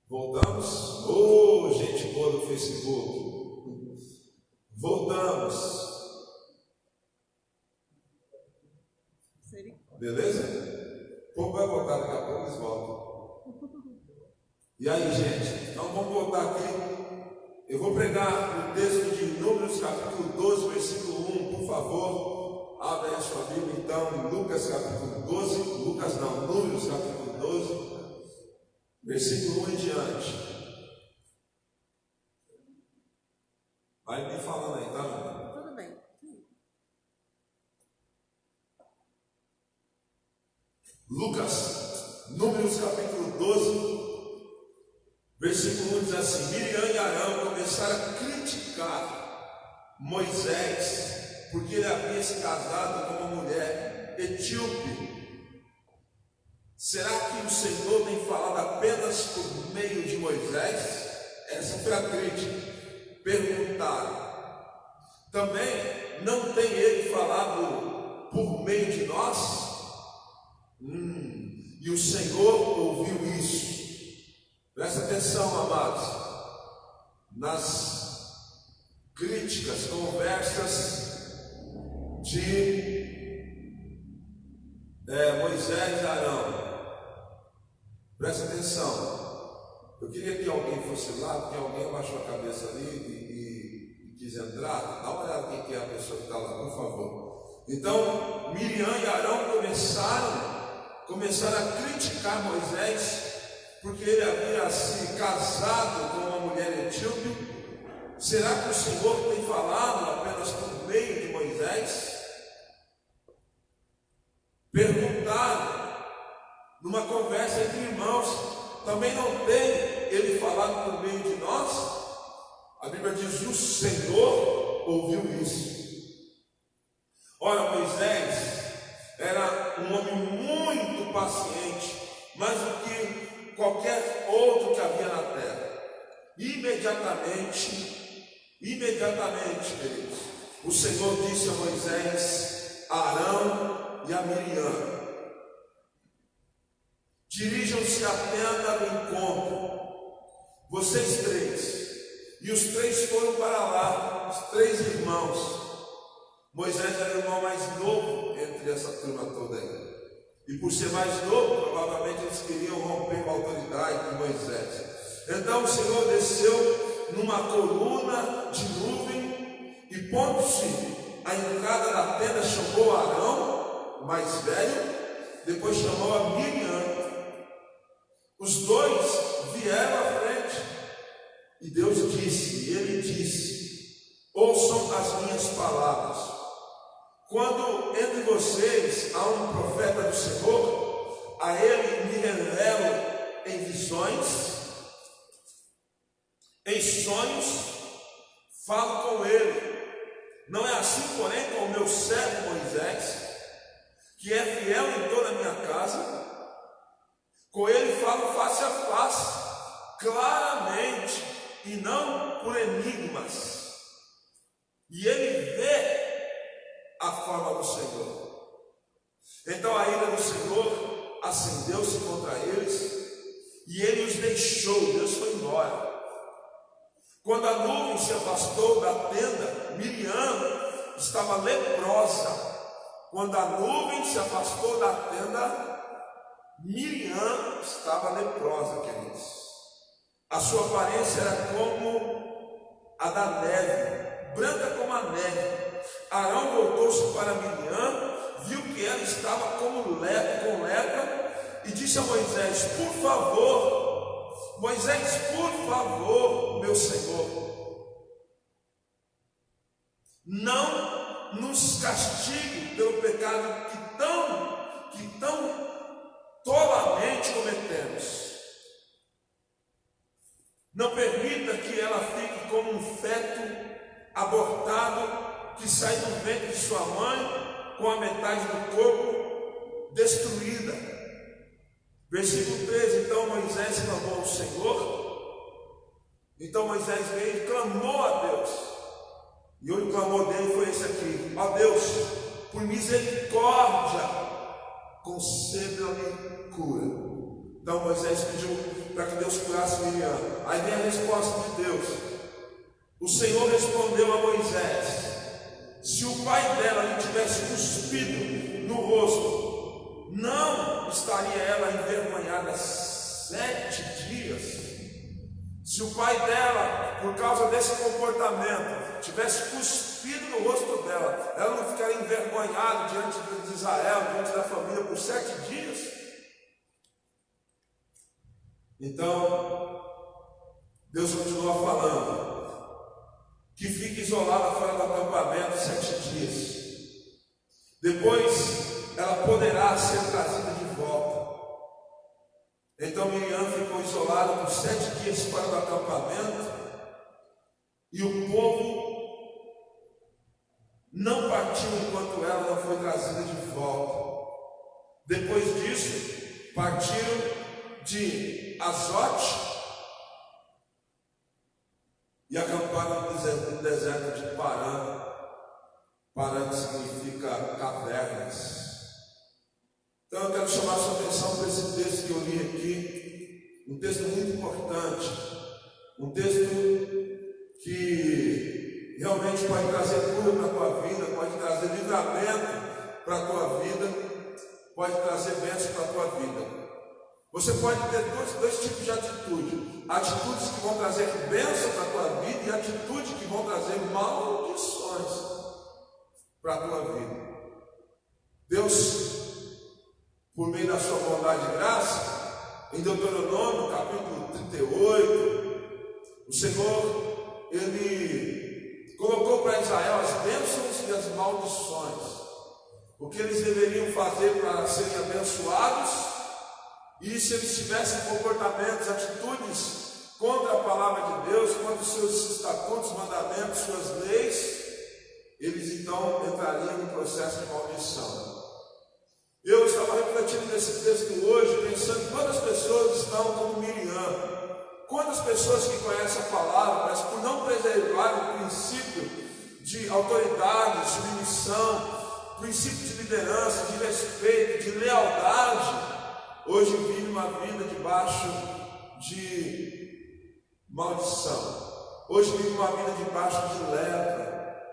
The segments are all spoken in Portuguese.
Voltamos? Ô, gente boa do Facebook. Voltamos. Beleza? O povo vai voltar daqui a pouco, eles voltam. E aí, gente? Então vamos voltar aqui. Eu vou pregar o texto de Números capítulo 12, versículo 1, por favor. Abre a sua Bíblia então em Lucas capítulo 12. Números capítulo 12. Versículo 1 em diante. Vai me falando aí, tá, meu? Tudo bem. Lucas, Números capítulo 12, versículo 1 diz assim: Miriam e Arão começaram a criticar Moisés, porque ele havia se casado com uma mulher etíope. Será que o Senhor tem falado apenas por meio de Moisés? Essa foi a crítica. Perguntaram: também não tem ele falado por meio de nós? E o Senhor ouviu isso. Presta atenção, amados, nas críticas, conversas de Moisés e Arão. Presta atenção. Eu queria que alguém fosse lá, porque alguém abaixou a cabeça ali e quis entrar. Dá uma olhada quem que é a pessoa que está lá, por favor. Então, Miriam e Arão começaram a criticar Moisés, porque ele havia se casado com uma mulher etíope. Será que o Senhor tem falado apenas por meio de Moisés? Perguntaram numa conversa entre irmãos: também não tem ele falado por meio de nós? A Bíblia diz: o Senhor ouviu isso. Ora, Moisés era um homem muito paciente, mais do que qualquer outro que havia na terra. Imediatamente, queridos, o Senhor disse a Moisés, a Arão e a Miriam: dirijam-se à tenda do encontro, vocês três. E os três foram para lá, os três irmãos. Moisés era o irmão mais novo entre essa turma toda aí. E por ser mais novo, provavelmente eles queriam romper com a autoridade de Moisés. Então o Senhor desceu numa coluna de nuvem e, pondo-se à entrada da tenda, chamou Arão, o mais velho, depois chamou a Miriam. Os dois vieram à frente e Deus disse, ele disse: ouçam as minhas palavras. Quando entre vocês há um profeta do Senhor, a ele me revelo em visões, em sonhos, falo com ele. Não é assim, porém, com o meu servo Moisés, que é fiel em toda a minha casa. Com ele falo face a face, claramente, e não por enigmas. E ele vê a forma do Senhor. Então a ira do Senhor acendeu-se contra eles, e ele os deixou. Deus foi embora. Quando a nuvem se afastou da tenda, Miriam estava leprosa. Quando a nuvem se afastou da tenda, Miriam estava leprosa, queridos. A sua aparência era como a da neve, branca como a neve. Arão voltou-se para Miriam, viu que ela estava com lepra, e disse a Moisés: por favor, Moisés, por favor, meu Senhor, não nos castigue pelo pecado que tão tolamente cometemos. Não permita que ela fique como um feto abortado que sai do ventre de sua mãe com a metade do corpo destruída. Versículo 13: então Moisés clamou ao Senhor. Então Moisés veio e clamou a Deus. E o clamor dele foi esse aqui: ó Deus, por misericórdia, conceda-me cura. Então Moisés pediu para que Deus curasse Miriam. Aí vem a resposta de Deus. O Senhor respondeu a Moisés: se o pai dela lhe tivesse cuspido no rosto, não estaria ela envergonhada 7 dias? Se o pai dela, por causa desse comportamento, tivesse cuspido no rosto dela, ela não ficaria envergonhada diante de Israel, diante da família, por 7 dias? Então, Deus continua falando que fique isolada fora do acampamento 7 dias. Depois, ela poderá ser trazida de volta. Então Miriam ficou isolada por 7 dias fora do acampamento, e o povo não partiu enquanto ela não foi trazida de volta. Depois disso, partiram de Azote e acamparam no deserto de Parã. Parã que significa cavernas. Então eu quero chamar a sua atenção para esse texto que eu li aqui, um texto muito importante, um texto que realmente pode trazer cura para a tua vida, pode trazer livramento para a tua vida, pode trazer bênção para a tua vida. Você pode ter dois tipos de atitude: atitudes que vão trazer bênção para a tua vida e atitudes que vão trazer maldições para a tua vida. Deus, por meio da sua bondade e graça, em Deuteronômio capítulo 38, o Senhor, Ele colocou para Israel as bênçãos e as maldições, o que eles deveriam fazer para serem abençoados, e se eles tivessem comportamentos, atitudes contra a palavra de Deus, contra os seus estatutos, mandamentos, suas leis, eles então entrariam no processo de maldição. Eu estava refletindo nesse texto hoje, pensando quantas pessoas estão como Miriam, quantas pessoas que conhecem a palavra, mas por não preservar o princípio de autoridade, de submissão, princípio de liderança, de respeito, de lealdade, hoje vivem uma vida debaixo de maldição, hoje vivem uma vida debaixo de lepra,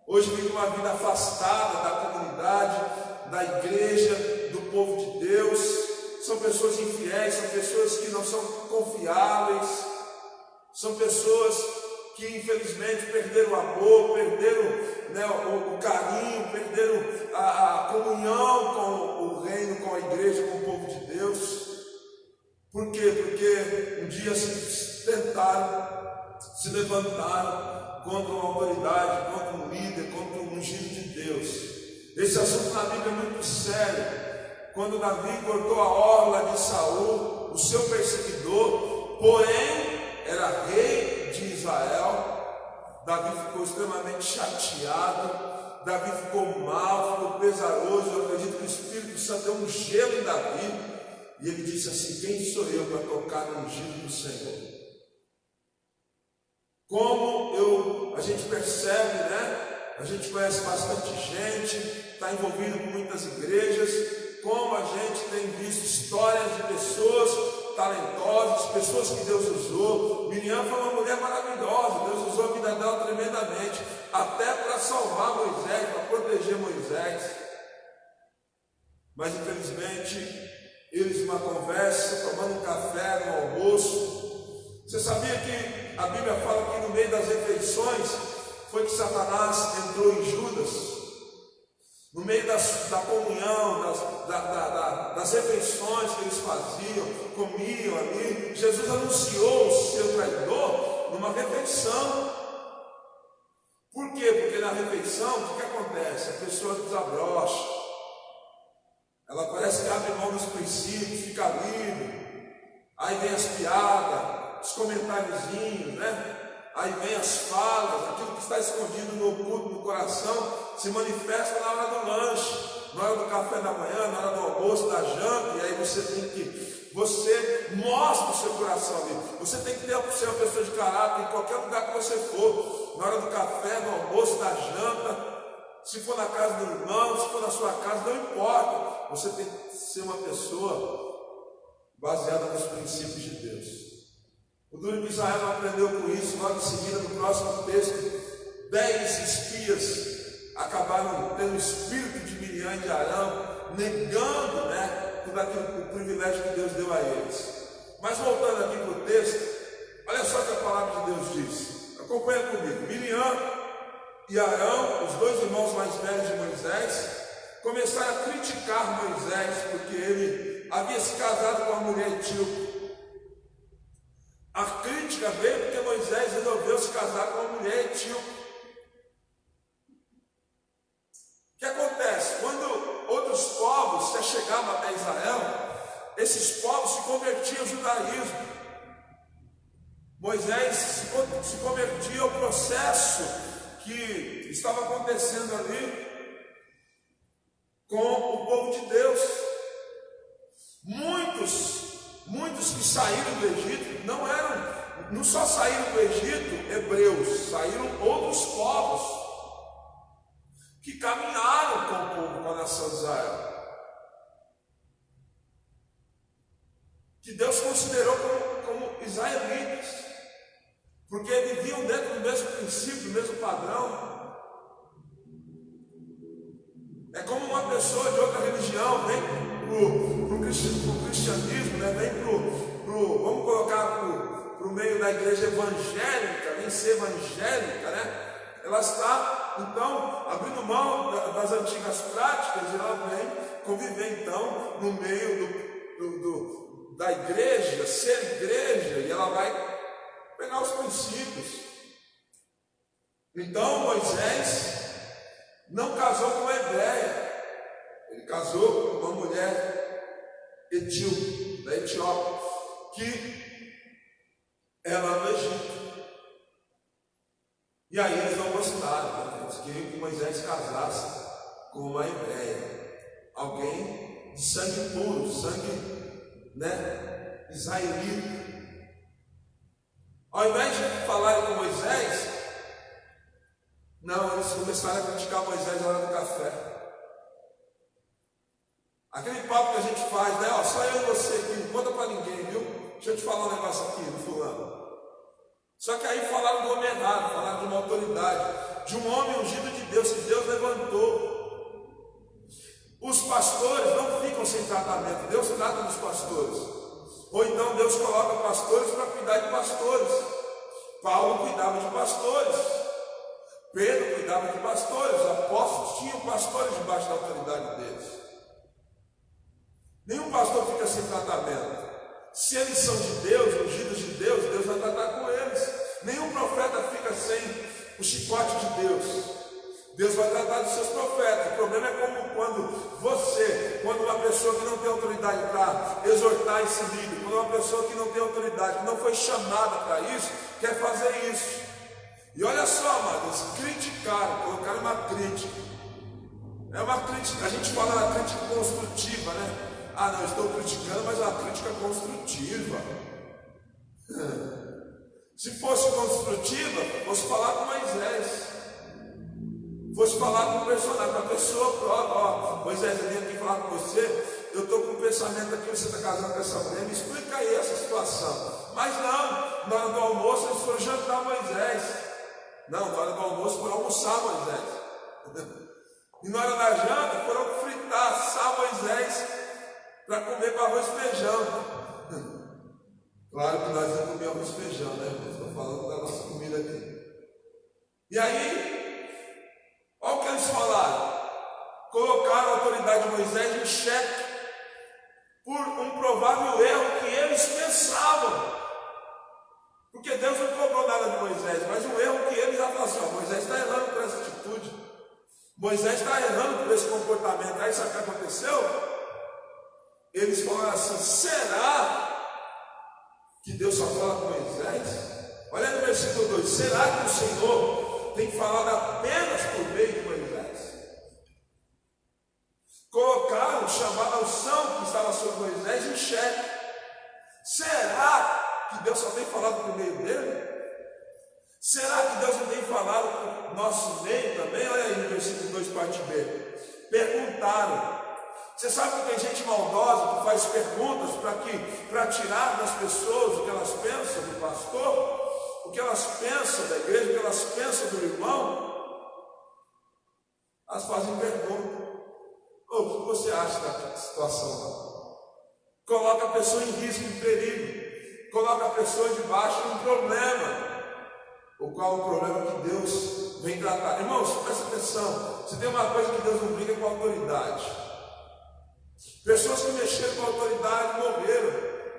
hoje vivem uma vida afastada da comunidade, da igreja, do povo de Deus. São pessoas infiéis, são pessoas que não são confiáveis, são pessoas que infelizmente perderam o amor, perderam, né, o carinho, perderam a comunhão com o reino, com a igreja, com o povo de Deus. Por quê? Porque um dia se tentaram, se levantaram contra uma autoridade, contra um líder, contra um ungido de Deus. Esse assunto na Bíblia é muito sério. Quando Davi cortou a orla de Saul, o seu perseguidor, porém era rei de Israel, Davi ficou extremamente chateado, Davi ficou mal, ficou pesaroso. Eu acredito que o Espírito Santo deu um gelo em Davi, e ele disse assim: quem sou eu para tocar no ungido do Senhor? Como a gente percebe, né? A gente conhece bastante gente, está envolvido com muitas igrejas, como a gente tem visto histórias de pessoas talentosas, pessoas que Deus usou. Miriam foi uma mulher maravilhosa, Deus usou a vida dela tremendamente, até para salvar Moisés, para proteger Moisés. Mas infelizmente, eles numa conversa, tomando um café, no almoço. Você sabia que a Bíblia fala que no meio das refeições foi que Satanás entrou em Judas? No meio da comunhão, das refeições que eles faziam, comiam ali, Jesus anunciou o seu traidor numa refeição. Por quê? Porque na refeição, o que acontece? A pessoa desabrocha, ela parece que abre mão dos princípios, fica livre, aí vem as piadas, os comentáriozinhos, né? Aí vem as falas, aquilo que está escondido no oculto, no coração, se manifesta na hora do lanche, na hora do café da manhã, na hora do almoço, da janta. E aí você mostra o seu coração ali. Você tem que ser uma pessoa de caráter em qualquer lugar que você for, na hora do café, do almoço, da janta, se for na casa do irmão, se for na sua casa, não importa. Você tem que ser uma pessoa baseada nos princípios de Deus. O duro que Israel não aprendeu com isso. Logo em seguida, no próximo texto, 10 espias acabaram tendo o espírito de Miriam e de Arão, negando, tudo aquilo, o privilégio que Deus deu a eles. Mas voltando aqui para o texto, olha só o que a palavra de Deus diz. Acompanha comigo. Miriam e Arão, os dois irmãos mais velhos de Moisés, começaram a criticar Moisés, porque ele havia se casado com uma mulher etíope. A crítica veio porque Moisés resolveu se casar com uma mulher etíope. O que acontece? Quando outros povos se chegavam até Israel, esses povos se convertiam ao judaísmo. Moisés se convertia ao processo que estava acontecendo ali com o povo de Deus. Muitos que saíram do Egito não só saíram do Egito hebreus, saíram outros povos que caminharam com o povo, com a nação de Israel, que Deus considerou como israelitas, porque viviam dentro do mesmo princípio, do mesmo padrão. É como uma pessoa de outra religião vem para o cristianismo, vamos colocar para o meio da igreja evangélica, vem ser evangélica, ela está, então, abrindo mão das antigas práticas, e ela vem conviver, então, no meio da igreja, ser igreja, e ela vai pegar os princípios. Então, Moisés não casou com uma hebreia, ele casou com uma mulher etíope, da Etiópia, que era no Egito. E aí eles não gostaram, eles queriam que Moisés casasse com uma hebreia, alguém de sangue puro, sangue israelita. Ao invés de falarem com Moisés, não, eles começaram a criticar Moisés na hora do café. Aquele papo que a gente faz, só eu e você aqui, não conta para ninguém, viu? Deixa eu te falar um negócio aqui, do fulano. Só que aí falaram do homem errado, falaram de uma autoridade, de um homem ungido de Deus, que Deus levantou. Os pastores não ficam sem tratamento, Deus trata dos pastores. Ou então Deus coloca pastores para cuidar de pastores. Paulo cuidava de pastores, Pedro cuidava de pastores, os apóstolos tinham pastores debaixo da autoridade deles. Nenhum pastor fica sem tratamento. Se eles são de Deus, ungidos de Deus, Deus vai tratar com eles. Nenhum profeta fica sem o chicote de Deus. Deus vai tratar dos seus profetas. O problema é como quando uma pessoa que não tem autoridade para exortar esse líder, quando uma pessoa que não tem autoridade, que não foi chamada para isso, quer fazer isso. E olha só, amados, criticaram, colocaram uma crítica. É uma crítica, a gente fala na crítica construtiva, não, estou criticando, mas é uma crítica construtiva. Se fosse construtiva, fosse falar com Moisés, fosse falar com o personagem, com a pessoa própria. Moisés, eu vim aqui falar com você, eu estou com um pensamento aqui, você está casando com essa mulher, me explica aí essa situação. Mas não, na hora do almoço eles foram jantar Moisés. Não, na hora do almoço foram almoçar Moisés. E na hora da janta foram fritar, assar Moisés para comer com arroz e feijão. Claro que nós não comemos arroz e feijão, Estou falando da nossa comida aqui. E aí, olha o que eles falaram. Colocaram a autoridade de Moisés em xeque por um provável erro que eles pensavam. Porque Deus não cobrou nada de Moisés, mas um erro que eles falaram, Moisés está errando por essa atitude. Moisés está errando por esse comportamento. Aí sabe o que aconteceu? Eles falaram assim, será que Deus só fala com Moisés? Olha no versículo 2, será que o Senhor tem falado apenas por meio de Moisés? Colocaram, chamaram a unção que estava sobre Moisés em xeque. Será que Deus só tem falado por meio dele? Será que Deus não tem falado por nosso meio também? Olha aí no versículo 2, parte B. Perguntaram, Você sabe que tem gente maldosa que faz perguntas para tirar das pessoas o que elas pensam do pastor, o que elas pensam da igreja, o que elas pensam do irmão. Elas fazem perguntas. O que você acha da situação lá? Coloca a pessoa em risco, em perigo. Coloca a pessoa debaixo de um problema. O qual o problema que Deus vem tratar. Irmãos, presta atenção. Se tem uma coisa que Deus não briga com a autoridade. Pessoas que mexeram com a autoridade morreram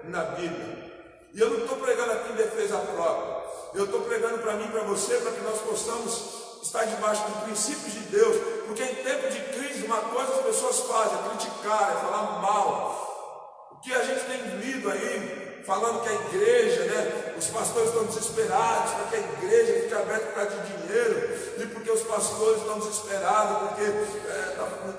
na Bíblia. E eu não estou pregando aqui em defesa própria. Eu estou pregando para mim e para você, para que nós possamos estar debaixo dos princípios de Deus. Porque em tempo de crise, uma coisa as pessoas fazem é criticar, é falar mal. O que a gente tem lido aí, falando que a igreja, né, os pastores estão desesperados, para que a igreja fique aberta por causa de dinheiro, e porque os pastores estão desesperados, porque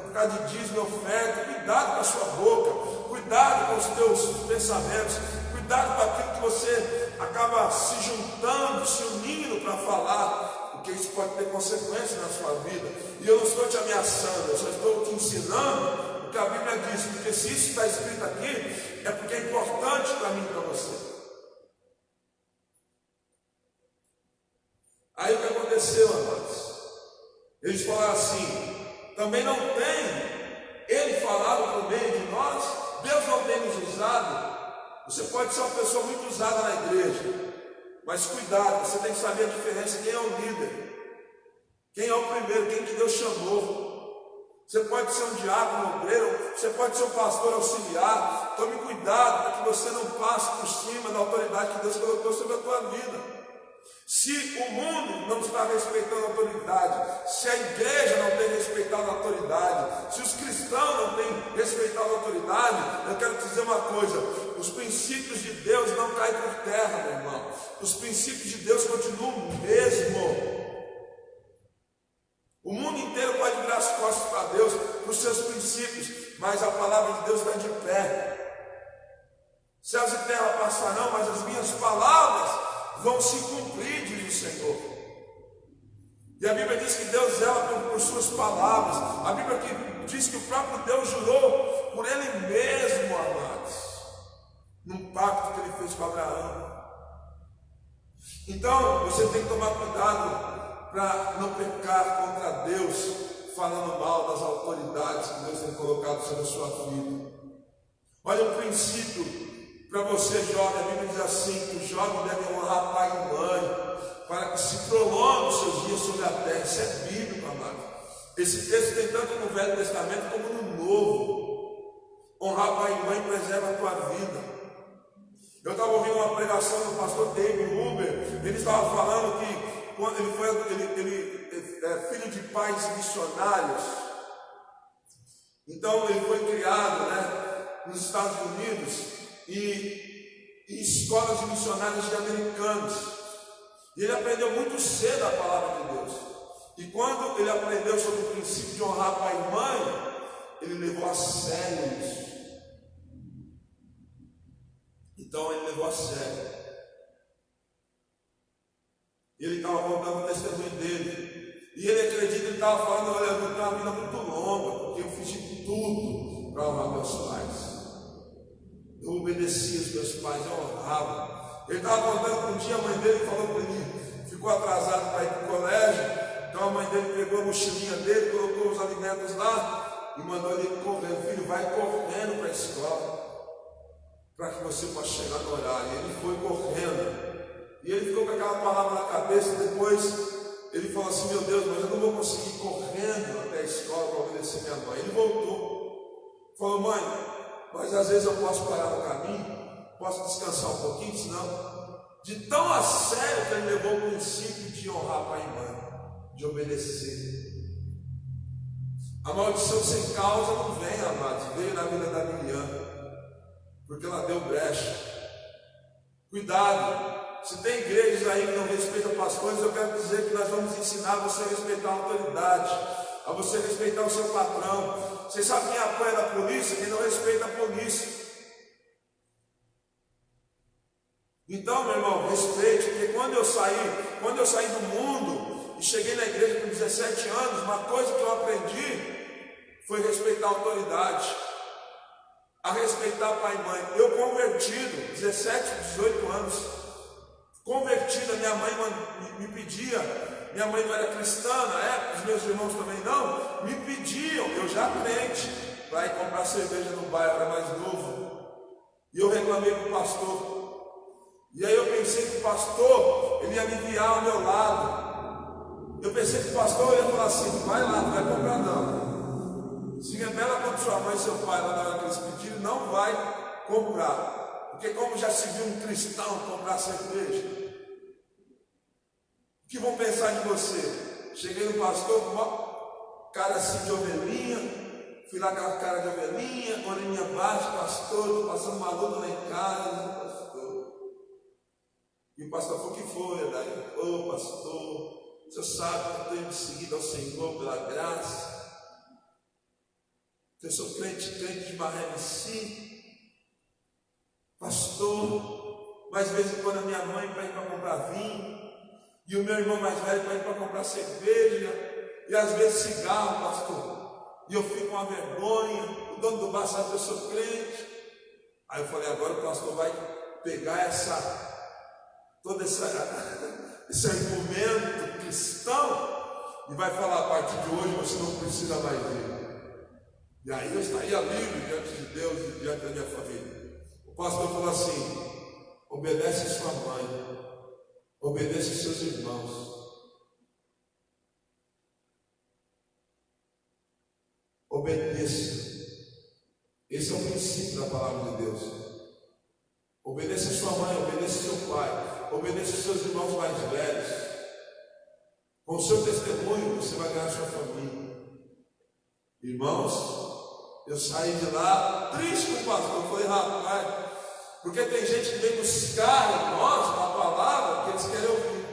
por causa de dízimo e oferta. Cuidado com a sua boca, cuidado com os teus pensamentos, cuidado com aquilo que você acaba se juntando, se unindo para falar, porque isso pode ter consequências na sua vida. E eu não estou te ameaçando, eu só estou te ensinando que a Bíblia diz, porque se isso está escrito aqui, é porque é importante para mim e para você. Aí o que aconteceu, amados? Eles falaram assim: também não tem Ele falado por meio de nós? Deus não tem nos usado? Você pode ser uma pessoa muito usada na igreja, mas cuidado, você tem que saber a diferença: quem é o líder, quem é o primeiro, quem que Deus chamou. Você pode ser um diácono, um obreiro, você pode ser um pastor auxiliar. Tome cuidado para que você não passe por cima da autoridade que Deus colocou sobre a tua vida. Se o mundo não está respeitando a autoridade, se a igreja não tem respeitado a autoridade, se os cristãos não têm respeitado a autoridade, eu quero te dizer uma coisa: os princípios de Deus não caem por terra, meu irmão. Os princípios de Deus continuam o mesmo. O mundo inteiro pode virar as costas para Deus, para os seus princípios, mas a palavra de Deus está de pé. Céus e terra passarão, mas as minhas palavras vão se cumprir, diz o Senhor. E a Bíblia diz que Deus zela por suas palavras. A Bíblia diz que o próprio Deus jurou por Ele mesmo, amados, num pacto que Ele fez com Abraão. Então, você tem que tomar cuidado para não pecar contra Deus, falando mal das autoridades que Deus tem colocado sobre a sua vida. Olha um princípio para você, jovem. A Bíblia diz assim, que o jovem deve honrar pai e mãe, para que se prolongue os seus dias sobre a terra. Isso é bíblico, amado. Esse texto tem tanto no Velho Testamento como no Novo. Honrar pai e mãe preserva a tua vida. Eu estava ouvindo uma pregação do pastor David Huber. Ele estava falando que quando ele é filho de pais missionários, então ele foi criado, né, nos Estados Unidos e em escolas de missionários de americanos, e ele aprendeu muito cedo a palavra de Deus. E quando ele aprendeu sobre o princípio de honrar pai e mãe, ele levou a sério isso. Então ele levou a sério. E ele estava contando o testemunho dele. E ele acredita, ele estava falando: olha, eu tenho uma vida muito longa, porque eu fiz de tudo para honrar meus pais. Eu obedecia os meus pais, eu honrava. Ele estava contando que um dia a mãe dele falou para ele, ficou atrasado para ir para o colégio. Então a mãe dele pegou a mochilinha dele, colocou os alimentos lá e mandou ele correr: filho, vai correndo para a escola, para que você possa chegar no horário. E ele foi correndo. E ele ficou com aquela palavra na cabeça. Depois ele falou assim: meu Deus, mas eu não vou conseguir ir correndo até a escola para obedecer minha mãe. Ele voltou, falou: mãe, mas às vezes eu posso parar no caminho, posso descansar um pouquinho, senão. De tão a sério que ele levou o princípio de honrar pai e mãe, de obedecer. A maldição sem causa não vem, amados, veio na vida da Miriam, porque ela deu brecha. Cuidado. Se tem igrejas aí que não respeitam pastores, eu quero dizer que nós vamos ensinar você a respeitar a autoridade, a você respeitar o seu patrão. Você sabe quem apoia da polícia? Quem não respeita a polícia. Então, meu irmão, respeite, porque quando eu saí do mundo e cheguei na igreja com 17 anos, uma coisa que eu aprendi foi respeitar a autoridade. a respeitar pai e mãe. Eu convertido, 17, 18 anos, convertida, minha mãe me pedia, minha mãe não era cristã na época, os meus irmãos também não, me pediam, eu já crente, para ir comprar cerveja no bairro, era mais novo, e eu reclamei para o pastor. E aí eu pensei que o pastor, ele ia me enviar ao meu lado. Eu pensei que o pastor ia falar assim, vai lá, não vai comprar não. Se rebela contra sua mãe e seu pai lá na hora que eles pediram, não vai comprar. Porque como já se viu um cristão comprar cerveja, o que vão pensar de você? Cheguei no pastor com uma cara assim de ovelhinha, fui lá com a cara de ovelhinha, orelhinha baixa, pastor, estou passando uma luta lá em casa, pastor. E o pastor falou, o que foi? Daí, ô pastor, o senhor sabe que eu tenho seguido ao Senhor pela graça, que eu sou crente de Marré sim, pastor, mas de vez em quando a minha mãe vai ir para comprar vinho, e o meu irmão mais velho vai ir para comprar cerveja, e às vezes cigarro, pastor, e eu fico com uma vergonha, o dono do bar sabe que eu sou crente. Aí eu falei, agora o pastor vai pegar todo esse argumento cristão e vai falar, a partir de hoje você não precisa mais vir. E aí eu estaria livre diante de Deus e diante da minha família. O pastor falou assim, obedece sua mãe, obedece seus irmãos, obedeça. Esse é o princípio da palavra de Deus. Obedeça a sua mãe, obedeça a seu pai, obedeça aos seus irmãos mais velhos. Com o seu testemunho você vai ganhar a sua família. Irmãos, eu saí de lá triste com o pastor. Eu falei, rapaz, porque tem gente que vem buscar em nós uma palavra que eles querem ouvir.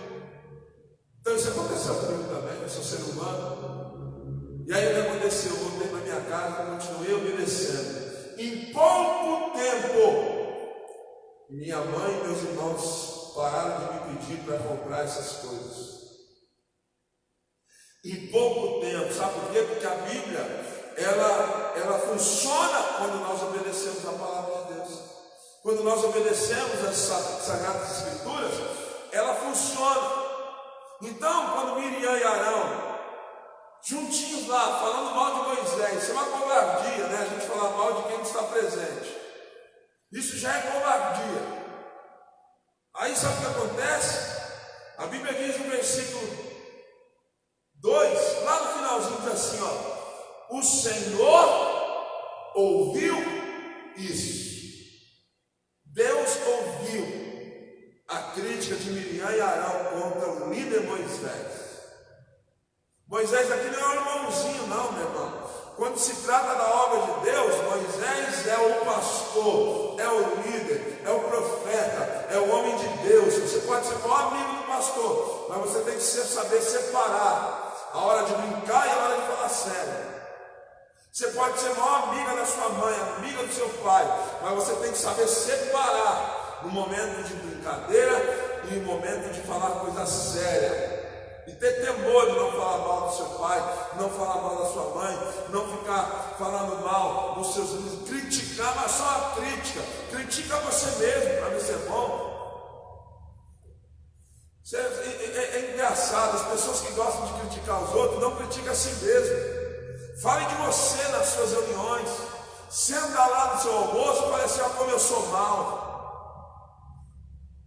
Então isso aconteceu comigo também, eu sou ser humano. E aí o que aconteceu? Eu voltei para minha casa, continuei obedecendo. Em pouco tempo, minha mãe e meus irmãos pararam de me pedir para comprar essas coisas. Em pouco tempo, sabe por quê? Porque a Bíblia, ela funciona quando nós obedecemos a palavra de Deus. Quando nós obedecemos as Sagradas Escrituras, ela funciona. Então, quando Miriam e Arão, juntinhos lá, falando mal de Moisés, isso é uma covardia, né? A gente falar mal de quem está presente. Isso já é covardia. Aí sabe o que acontece? A Bíblia diz no versículo 2, lá no finalzinho diz assim, ó, o Senhor ouviu isso. Deus ouviu a crítica de Miriam e Arão contra o líder Moisés. Moisés aqui não é um irmãozinho não, meu irmão. Quando se trata da obra de Deus, Moisés é o pastor, é o líder, é o profeta, é o homem de Deus. Você pode ser o maior amigo do pastor, mas você tem que saber separar a hora de brincar e a hora de falar sério. Você pode ser a maior amiga da sua mãe, amiga do seu pai, mas você tem que saber separar no momento de brincadeira e no momento de falar coisa séria. E ter temor de não falar mal do seu pai, não falar mal da sua mãe, não ficar falando mal dos seus amigos, criticar, mas só a crítica. Critica você mesmo para ver se é bom. É engraçado, as pessoas que gostam de criticar os outros não criticam a si mesmo. Fale de você nas suas reuniões. Senta lá no seu almoço e fale assim, olha como eu sou mal.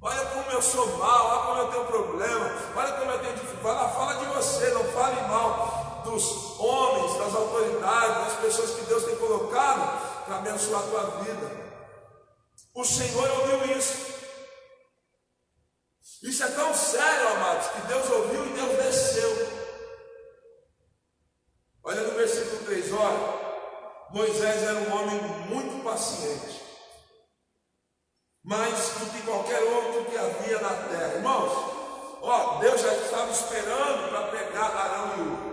Olha como eu sou mal, olha como eu tenho problema, olha como eu tenho dificuldade. Fala de você, não fale mal dos homens, das autoridades, das pessoas que Deus tem colocado para abençoar a tua vida. O Senhor ouviu isso. Isso é tão sério, amados, que Deus ouviu e Deus desceu. Olha no versículo 3, olha, Moisés era um homem muito paciente, mais do que qualquer outro que havia na terra. Irmãos, ó, Deus já estava esperando para pegar Arão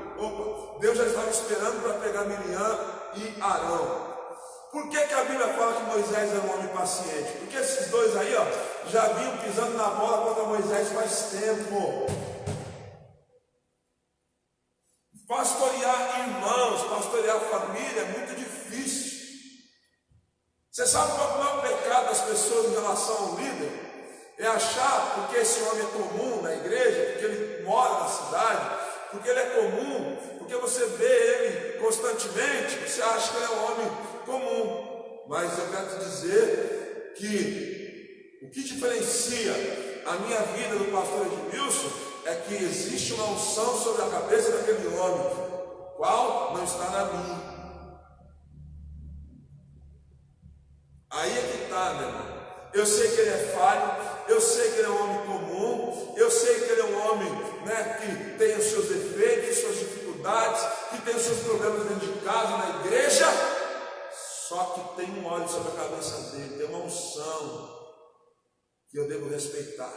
Deus já estava esperando para pegar Miriam e Arão. Por que a Bíblia fala que Moisés era um homem paciente? Porque esses dois aí, ó, já vinham pisando na bola contra Moisés faz tempo. Pastorear irmãos, pastorear família é muito difícil. Você sabe qual é o maior pecado das pessoas em relação ao líder? É achar, porque esse homem é comum na igreja, porque ele mora na cidade, porque ele é comum, porque você vê ele constantemente, você acha que ele é um homem comum. Mas eu quero te dizer que o que diferencia a minha vida do pastor Edmilson é que existe uma unção sobre a cabeça daquele homem, qual não está na minha. Aí é que está, meu irmão. Eu sei que ele é falho, eu sei que ele é um homem comum, eu sei que ele é um homem, que tem os seus defeitos, suas dificuldades, que tem os seus problemas dentro de casa, na igreja. Só que tem um óleo sobre a cabeça dele, tem uma unção que eu devo respeitar.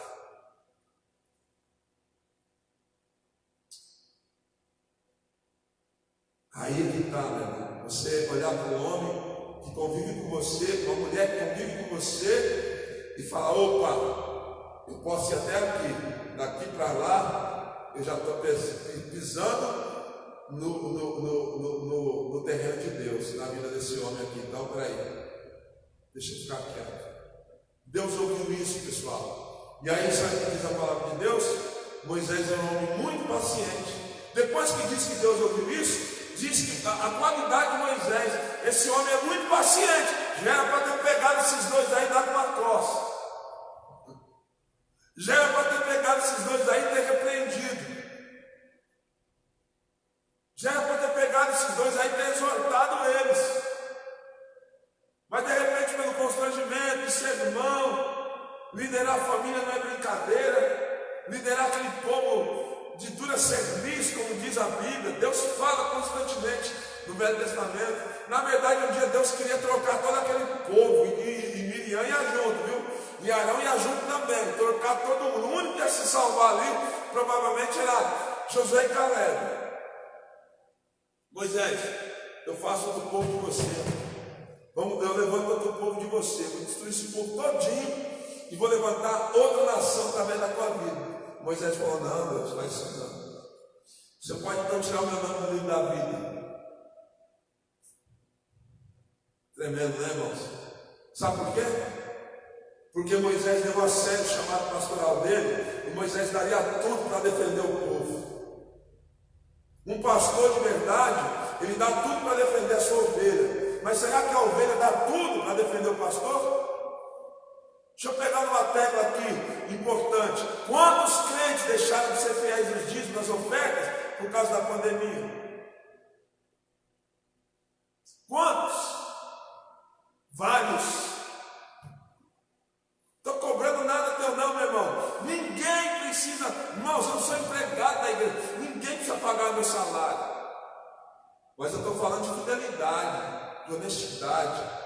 Aí é que está, meu irmão. Você olhar para um homem que convive com você, uma mulher que convive com você e fala: opa, eu posso ir até aqui, daqui para lá, eu já estou pisando no terreno de Deus, na vida desse homem aqui. Então, peraí, deixa eu ficar quieto. Deus ouviu isso, pessoal. E aí, sabe o que diz a palavra de Deus? Moisés é um homem muito paciente. Depois que diz que Deus ouviu isso, diz que a qualidade de Moisés, esse homem é muito paciente. Já era para ter pegado esses dois aí e dado uma coça. Já era para ter pegado esses dois aí e ter repreendido. Já era para ter pegado esses dois aí e ter exortado eles. Mas de repente, pelo constrangimento de ser irmão, liderar a família não é brincadeira, liderar aquele povo de dura cerviz, como diz a Bíblia. Deus fala constantemente no Velho Testamento. Na verdade, um dia Deus queria trocar todo aquele povo, e Miriam ia junto, viu? E Arão ia junto também, trocar todo mundo. O único que ia se salvar ali, provavelmente era Josué e Caleb. Moisés, eu faço outro povo de você. Eu levanto outro povo de você. Vou destruir esse povo todinho e vou levantar outra nação através da tua vida. Moisés falou: não, Deus, faz isso não. Você pode então tirar o meu nome do livro da vida. Tremendo, né, irmãos? Sabe por quê? Porque Moisés deu a sério o chamado pastoral dele, e Moisés daria tudo para defender o povo. Um pastor de verdade, ele dá tudo para defender a sua ovelha. Mas será que a ovelha dá tudo para defender o pastor? Deixa eu pegar uma tecla aqui, importante. Quantos crentes deixaram de ser fiéis nos dízimos, nas ofertas, por causa da pandemia? Quantos? Vários. Estou cobrando nada teu não, meu irmão. Ninguém precisa, irmãos, eu não sou empregado da igreja, ninguém precisa pagar meu salário. Mas eu estou falando de fidelidade, de honestidade,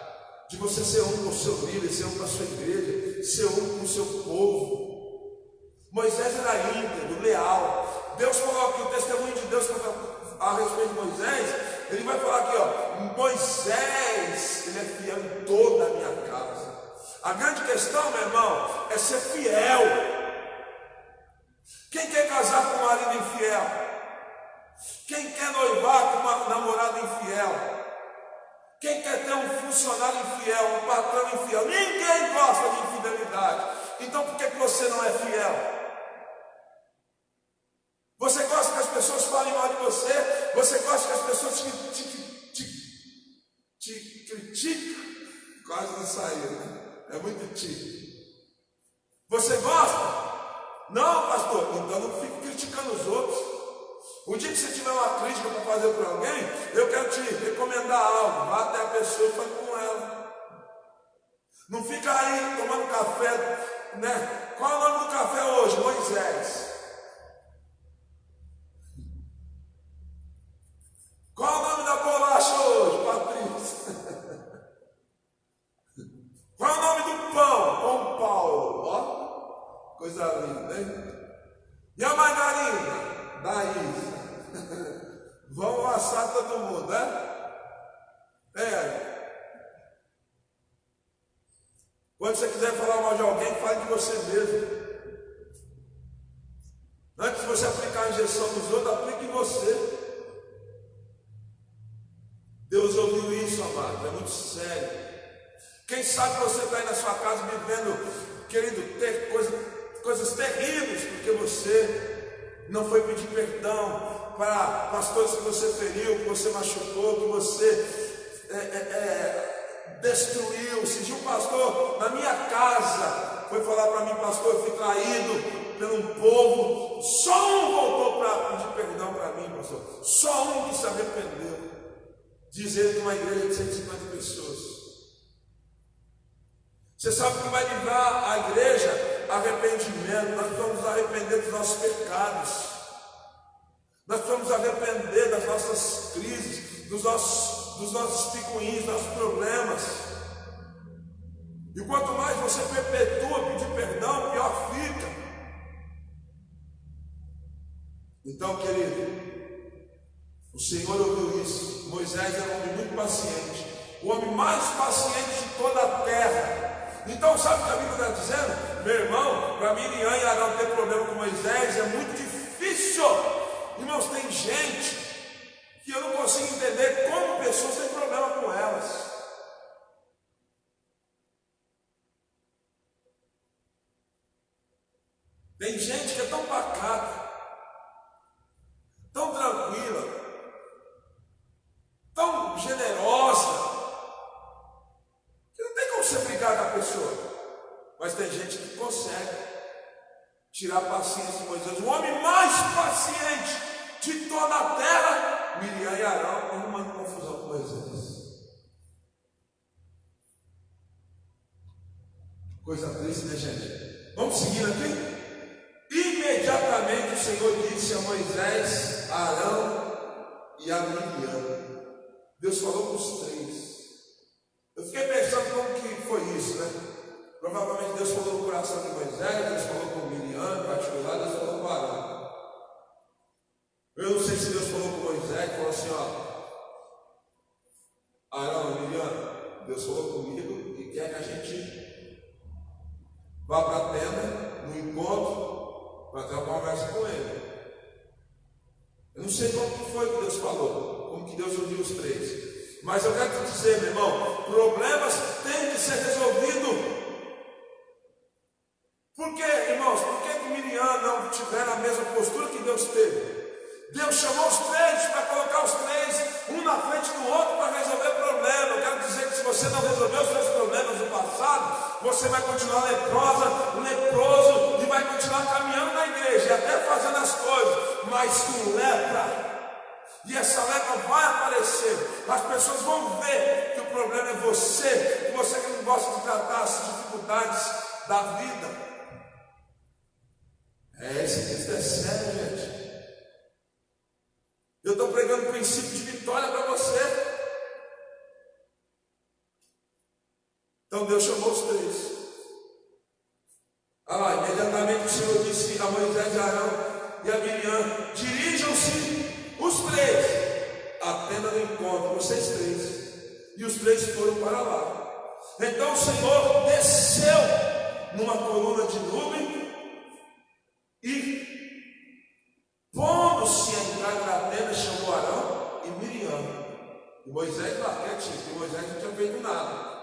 de você ser um com o seu líder, ser um com a sua igreja, ser um com o seu povo. Moisés era íntegro, leal. Deus falou aqui, o testemunho de Deus a respeito de Moisés, ele vai falar aqui, ó: Moisés, ele é fiel em toda a minha casa. A grande questão, meu irmão, é ser fiel. Quem quer casar com um marido infiel? Quem quer noivar com uma namorada infiel? Quem quer ter um funcionário infiel, um patrão infiel? Ninguém gosta de infidelidade. Então por que você não é fiel? Você gosta que as pessoas falem mal de você? Você gosta que as pessoas te criticam? Quase não saiu, né? É muito ti. Você gosta? Não, pastor. Então não fique criticando os outros. O dia que você tiver uma crítica para fazer para alguém, eu quero te recomendar algo. Vá até a pessoa e fale com ela. Não fica aí tomando café, né? Qual é o nome do café hoje? Moisés. Qual é o nome da bolacha hoje? Patrícia. Qual é o nome do pão? Pão Paulo. Ó, coisa linda, hein? E a margarina? Daí. Vamos assar todo mundo, né? Quando você quiser falar mal de alguém, fale de você mesmo. Antes de você aplicar a injeção nos outros, aplique em você. Deus ouviu isso, amado, é muito sério. Quem sabe você está aí na sua casa vivendo, querendo ter coisas terríveis, porque você não foi pedir perdão para pastores que você feriu, que você machucou, que você destruiu. Se um pastor na minha casa foi falar para mim, pastor, eu fui traído por um povo, só um voltou para pedir perdão para mim, pastor. Só um que se arrependeu. Diz ele de uma igreja de 150 pessoas. Você sabe que vai livrar a igreja? Arrependimento. Nós precisamos nos arrepender dos nossos pecados. Nós precisamos nos arrepender das nossas crises, dos nossos picuinhos, dos nossos problemas. E quanto mais você perpetua pedir perdão, pior fica. Então, querido, o Senhor ouviu isso. Moisés era um homem muito paciente, o homem mais paciente de toda a terra. Então, sabe o que a Bíblia está dizendo? Meu irmão, para Miriam e Arão ter problema com Moisés é muito difícil. Irmãos, tem gente que eu não consigo entender como pessoas têm problema com elas. Tem gente que é tão pacata, tão tranquila, tão generosa, que não tem como você brigar com a pessoa. Mas tem gente que consegue tirar a paciência de Moisés. O homem mais paciente de toda a terra, Miriam e Arão, arrumando confusão com Moisés. Coisa triste, né, gente? Vamos seguir aqui? Imediatamente o Senhor disse a Moisés, a Arão e a Miriam. Deus falou com os três. Eu fiquei pensando como que foi isso, né? Provavelmente Deus falou no coração de Moisés, Deus falou com Miriam, em particular, Deus falou com Arão. Eu não sei se Deus falou com Moisés, falou assim, ó, Arão e Miriam, Deus falou comigo e quer que a gente vá para a tenda, no encontro, para ter uma conversa com ele. Eu não sei como que foi que Deus falou, como que Deus uniu os três. Mas eu quero te dizer, meu irmão, problemas têm que ser resolvidos. Por que, irmãos? Por que Miriam não tiveram a mesma postura que Deus teve? Deus chamou os três para colocar os três, um na frente do outro, para resolver o problema. Eu quero dizer que se você não resolver os seus problemas do passado, você vai continuar leproso, e vai continuar caminhando na igreja, e até fazendo as coisas, mas com lepra. E essa lepra vai aparecer. As pessoas vão ver que o problema é você, que você que não gosta de tratar as dificuldades da vida. Esse texto é sério, gente. Eu estou pregando o princípio de vitória para você. Então Deus chamou os três. Imediatamente o Senhor disse a Moisés, a Arão e a Miriam: dirijam-se os três à tenda do encontro, vocês três. E os três foram para lá. Então o Senhor desceu numa coluna de nuvem e, pondo-se a entrar na tenda, chamou Arão e Miriam. E Moisés lá quietinho, porque Moisés não tinha feito nada.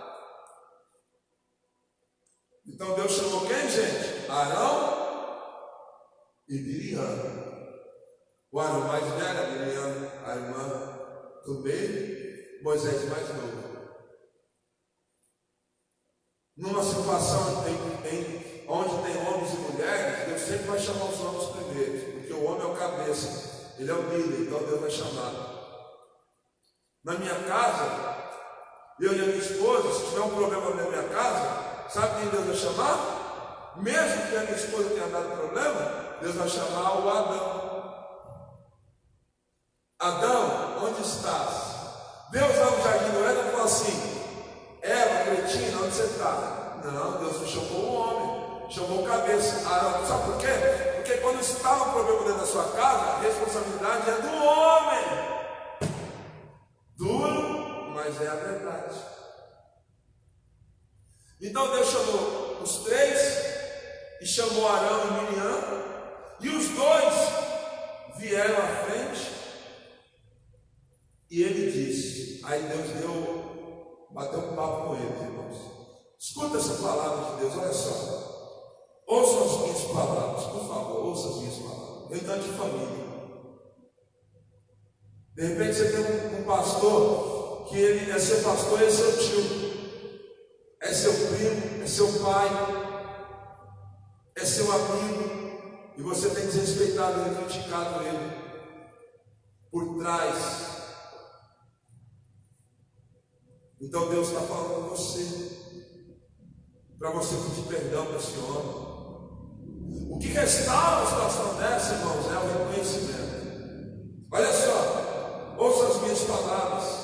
Então Deus chamou quem, gente? Arão e Miriam. O Arão mais velho, a Miriam, a irmã do meio, Moisés mais novo. Numa situação onde tem homens e mulheres, Deus sempre vai chamar os homens primeiro, porque o homem é o cabeça, ele é o líder, então Deus vai chamar. Na minha casa, eu e a minha esposa, se tiver um problema na minha casa, sabe quem Deus vai chamar? Mesmo que a minha esposa tenha dado problema, Deus vai chamar o Adão. Adão, onde estás? Deus lá no jardim do Éden falou assim: Eva, cretina, onde você está? Não, Deus chamou o homem, chamou o cabeça. Arão, sabe por quê? Porque quando está um problema dentro da sua casa, a responsabilidade é do homem. Duro, mas é a verdade. Então Deus chamou os três e chamou Arão e Miriam, e os dois vieram à frente. E ele disse, aí Deus deu bater um papo com eles, irmãos. Escuta essa palavra de Deus, olha só. Ouçam as minhas palavras, por favor, ouça as minhas palavras. Reinante de família. De repente você tem um pastor que ele é seu pastor e é seu tio, é seu primo, é seu pai, é seu amigo, e você tem desrespeitado ele, criticado ele por trás. Então Deus está falando com você, para você pedir perdão para esse homem. O que restaura uma situação dessa, irmãos, é o reconhecimento. Olha só, ouça as minhas palavras.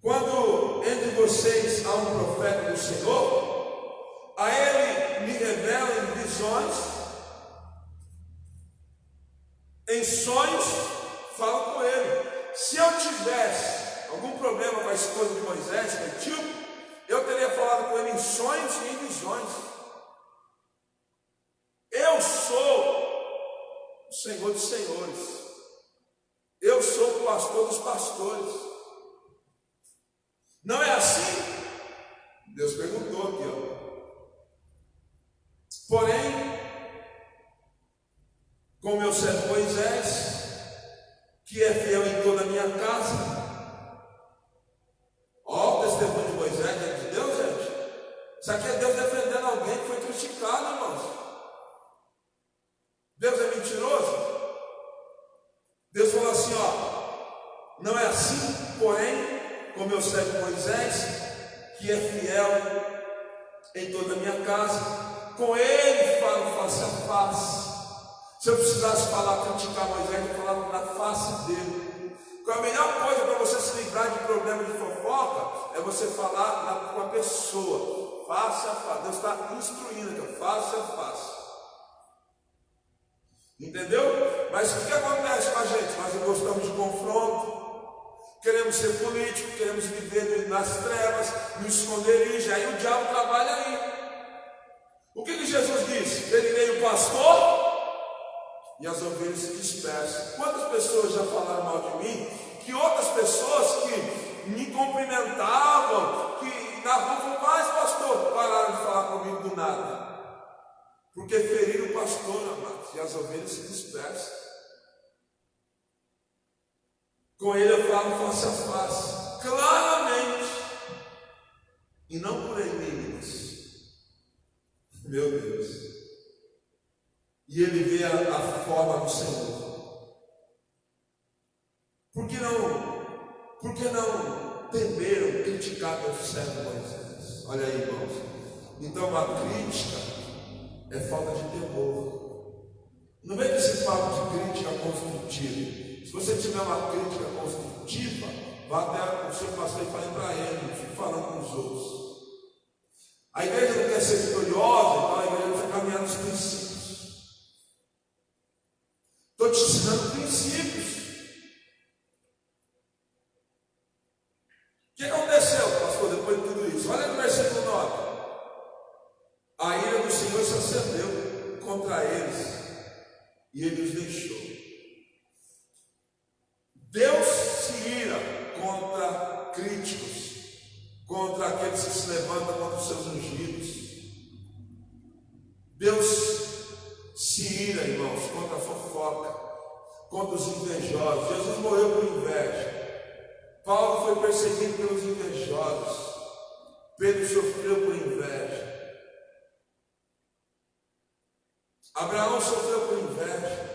Quando entre vocês há um profeta do Senhor, a ele me revela em visões, em sonhos, falo com ele. Se eu tivesse algum problema com a esposa de Moisés, que é Etíope, eu teria falado com ele em sonhos e em visões. Eu sou o Senhor dos senhores. Eu sou o pastor dos pastores. Não é assim? Deus perguntou aqui, ó. Porém, com meu servo Moisés, que é fiel em toda a minha casa. Ó, o testemunho de Moisés é de Deus, gente. Isso aqui é Deus defendendo alguém que foi criticado, irmãos. Deus é mentiroso? Deus falou assim, ó. Não é assim, porém, com meu servo Moisés, que é fiel em toda a minha casa, com ele falo face a face. Se eu precisasse falar, criticar Moisés, eu falava na face dele. A melhor coisa para você se livrar de problema de fofoca é você falar com a pessoa, face a face. Deus está instruindo aqui, face a face. Entendeu? Mas o que acontece com a gente? Nós gostamos de confronto, queremos ser políticos, queremos viver nas trevas, no esconderijo, aí o diabo trabalha aí. O que Jesus disse? Ferirei o pastor e as ovelhas se dispersam. Quantas pessoas já falaram mal de mim? Que outras pessoas que me cumprimentavam, que na rua falavam, mas pastor, pararam de falar comigo do nada. Porque feriram o pastor, amados, e as ovelhas se dispersam. Com ele eu falo face a face, claramente, e não por enigmas. Meu Deus. E ele vê a forma do Senhor. Por que não temeram criticar meu servo Moisés? Olha aí, irmãos. Então a crítica é falta de temor. Não vem com esse papo de crítica construtiva. Se você tiver uma crítica construtiva, vá até o seu pastor e fale para ele, não fique falando com os outros. A igreja não quer ser vitoriosa, então a igreja precisa caminhar nos princípios. Estou te ensinando princípios. O que aconteceu, pastor, depois de tudo isso? Olha no versículo 9. A ira do Senhor se acendeu contra eles e ele os deixou. Deus se ira contra críticos, contra aqueles que se levantam contra os seus ungidos. Deus se ira, irmãos, contra a fofoca, contra os invejosos. Jesus morreu por inveja. Paulo foi perseguido pelos invejosos. Pedro sofreu por inveja. Abraão sofreu por inveja.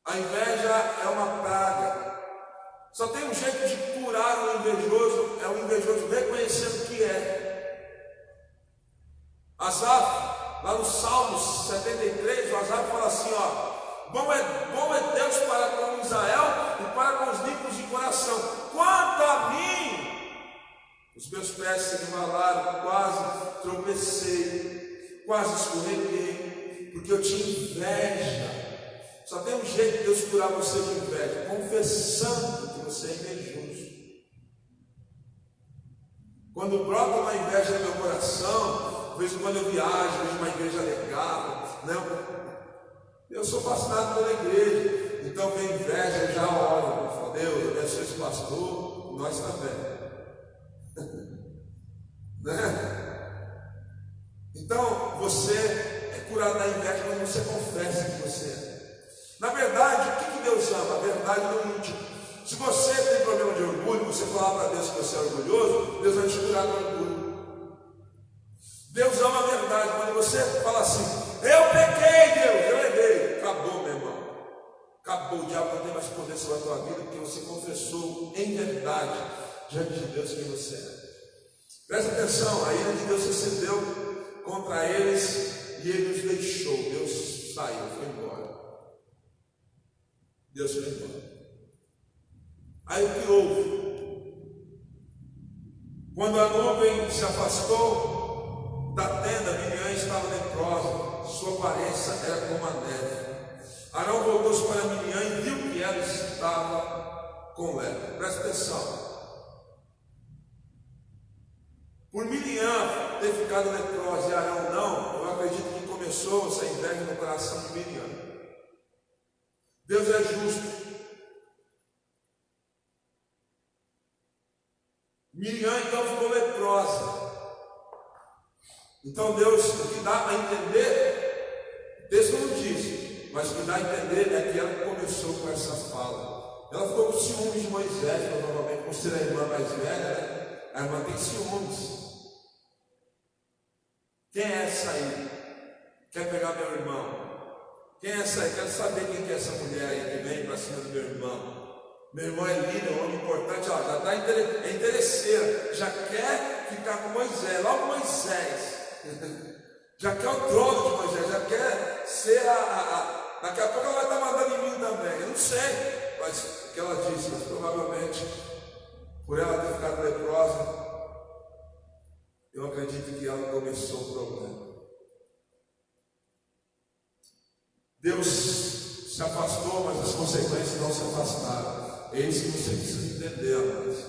A inveja é uma praga. Só tem um jeito de curar o invejoso, é o invejoso reconhecendo o que é. Asaf, lá no Salmos 73, o Asaf fala assim, ó, bom é Deus para com Israel e para com os limpos de coração. Quanto a mim, os meus pés se resvalaram, quase tropecei, quase escorreguei, porque eu tinha inveja. Só tem um jeito de Deus curar você de inveja, confessando que você é invejoso. Quando brota uma inveja no meu coração, vejo quando eu viajo, vejo uma igreja legal, eu sou fascinado pela igreja, então vem inveja, eu já oro, eu falo, Deus, abençoe esse pastor, nós também. Né? Então, você é curado da inveja quando você confessa que você é. Na verdade, o que Deus ama? A verdade no íntimo. Se você tem problema de orgulho, você falar para Deus que você é orgulhoso, Deus vai te curar do orgulho. Deus ama a verdade. Quando você fala assim, eu pequei, Deus, eu errei, acabou, meu irmão. Acabou, o diabo não tem mais poder sobre a tua vida, porque você confessou em verdade diante de Deus quem você é. Presta atenção, a ira de Deus recebeu contra eles e ele os deixou. Deus saiu, foi embora. Deus foi embora. Aí o que houve? Quando a nuvem se afastou da tenda, Miriam estava leprosa, sua aparência era como a neve. Arão voltou-se para Miriam e viu que ela estava com lepra. Presta atenção. Por Miriam ter ficado leprosa e Arão não, eu acredito que começou essa inveja no coração de Miriam. Deus é justo. Miriam então ficou leprosa. Então Deus, o que dá a entender, Deus não diz, mas o que dá a entender é que ela começou com essa fala. Ela ficou com ciúmes de Moisés, provavelmente, por ser a irmã mais velha, né? A irmã tem ciúmes. Quem é essa aí? Quer pegar meu irmão? Quem é essa aí? Quero saber quem que é essa mulher aí que vem para cima do meu irmão. Meu irmão é líder, um homem importante, ó, já está interesseiro, já quer ficar com Moisés, logo Moisés, já quer o trono de Moisés, já quer ser daqui a pouco ela vai estar mandando em mim também, eu não sei, mas o que ela disse, mas provavelmente, por ela ter ficado leprosa, eu acredito que ela começou o problema. Deus se afastou, mas as consequências não se afastaram. É isso que você precisa entender, amados.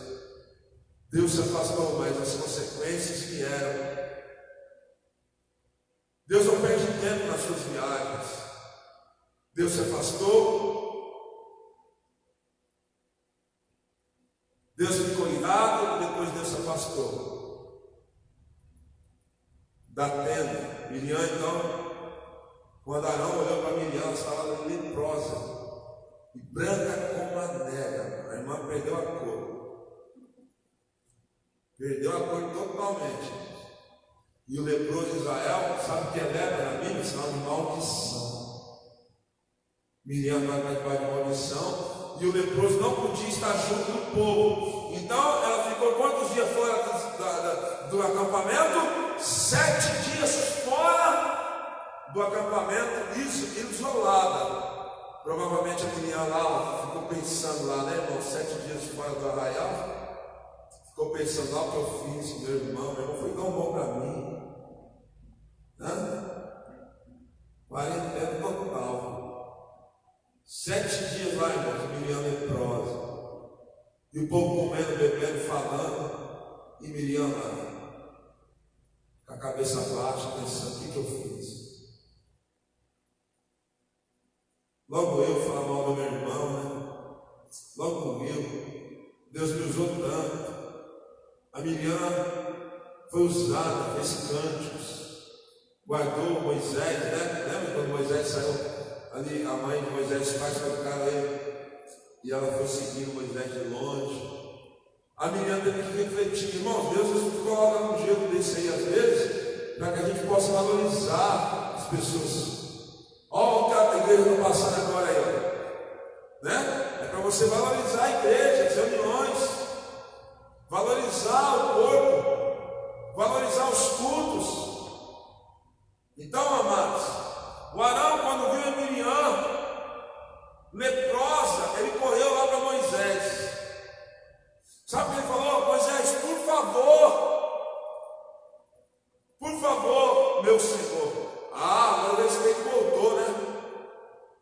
Deus se afastou, mas as consequências vieram. Deus não perde tempo nas suas viagens. Deus se afastou. Deus ficou irado e depois Deus se afastou da tenda. Miriam, então, quando Arão olhou para Miriam, ela estava leprosa e branca como a neve. A irmã perdeu a cor. Perdeu a cor totalmente. E o leproso de Israel, sabe o que é lepra na Bíblia? Sinal de maldição. Miriam vai para de maldição. E o leproso não podia estar junto do povo. Então ela ficou quantos dias fora do acampamento? 7 dias fora do acampamento, isolada. Provavelmente a Miriam lá ficou pensando lá, né, irmão? 7 dias fora do arraial. Ficou pensando lá o que eu fiz com meu irmão foi tão bom para mim. Quarentena total. 7 dias lá, irmão, Miriam leprosa. E o povo comendo, bebendo, falando. E Miriam lá, com a cabeça baixa, pensando: o que eu fiz? Logo eu falar mal do meu irmão, né? Logo eu. Deus me usou tanto. A Miriam foi usada, fez cânticos, guardou Moisés, né? Lembra quando Moisés saiu ali, a mãe de Moisés faz colocar ele e ela foi seguindo Moisés de longe. A Miriam teve que refletir, irmão, Deus nos coloca num jeito desse aí às vezes, para que a gente possa valorizar as pessoas. Olha o que a igreja está passando agora aí, ó. Né? É para você valorizar a igreja, as reuniões, valorizar o corpo, valorizar os cultos. Então, amados, o Arão, quando viu a Miriam leprosa, ele correu lá para Moisés. Sabe o que ele falou? Moisés, por favor, meu Senhor. Agora o respeito voltou, né?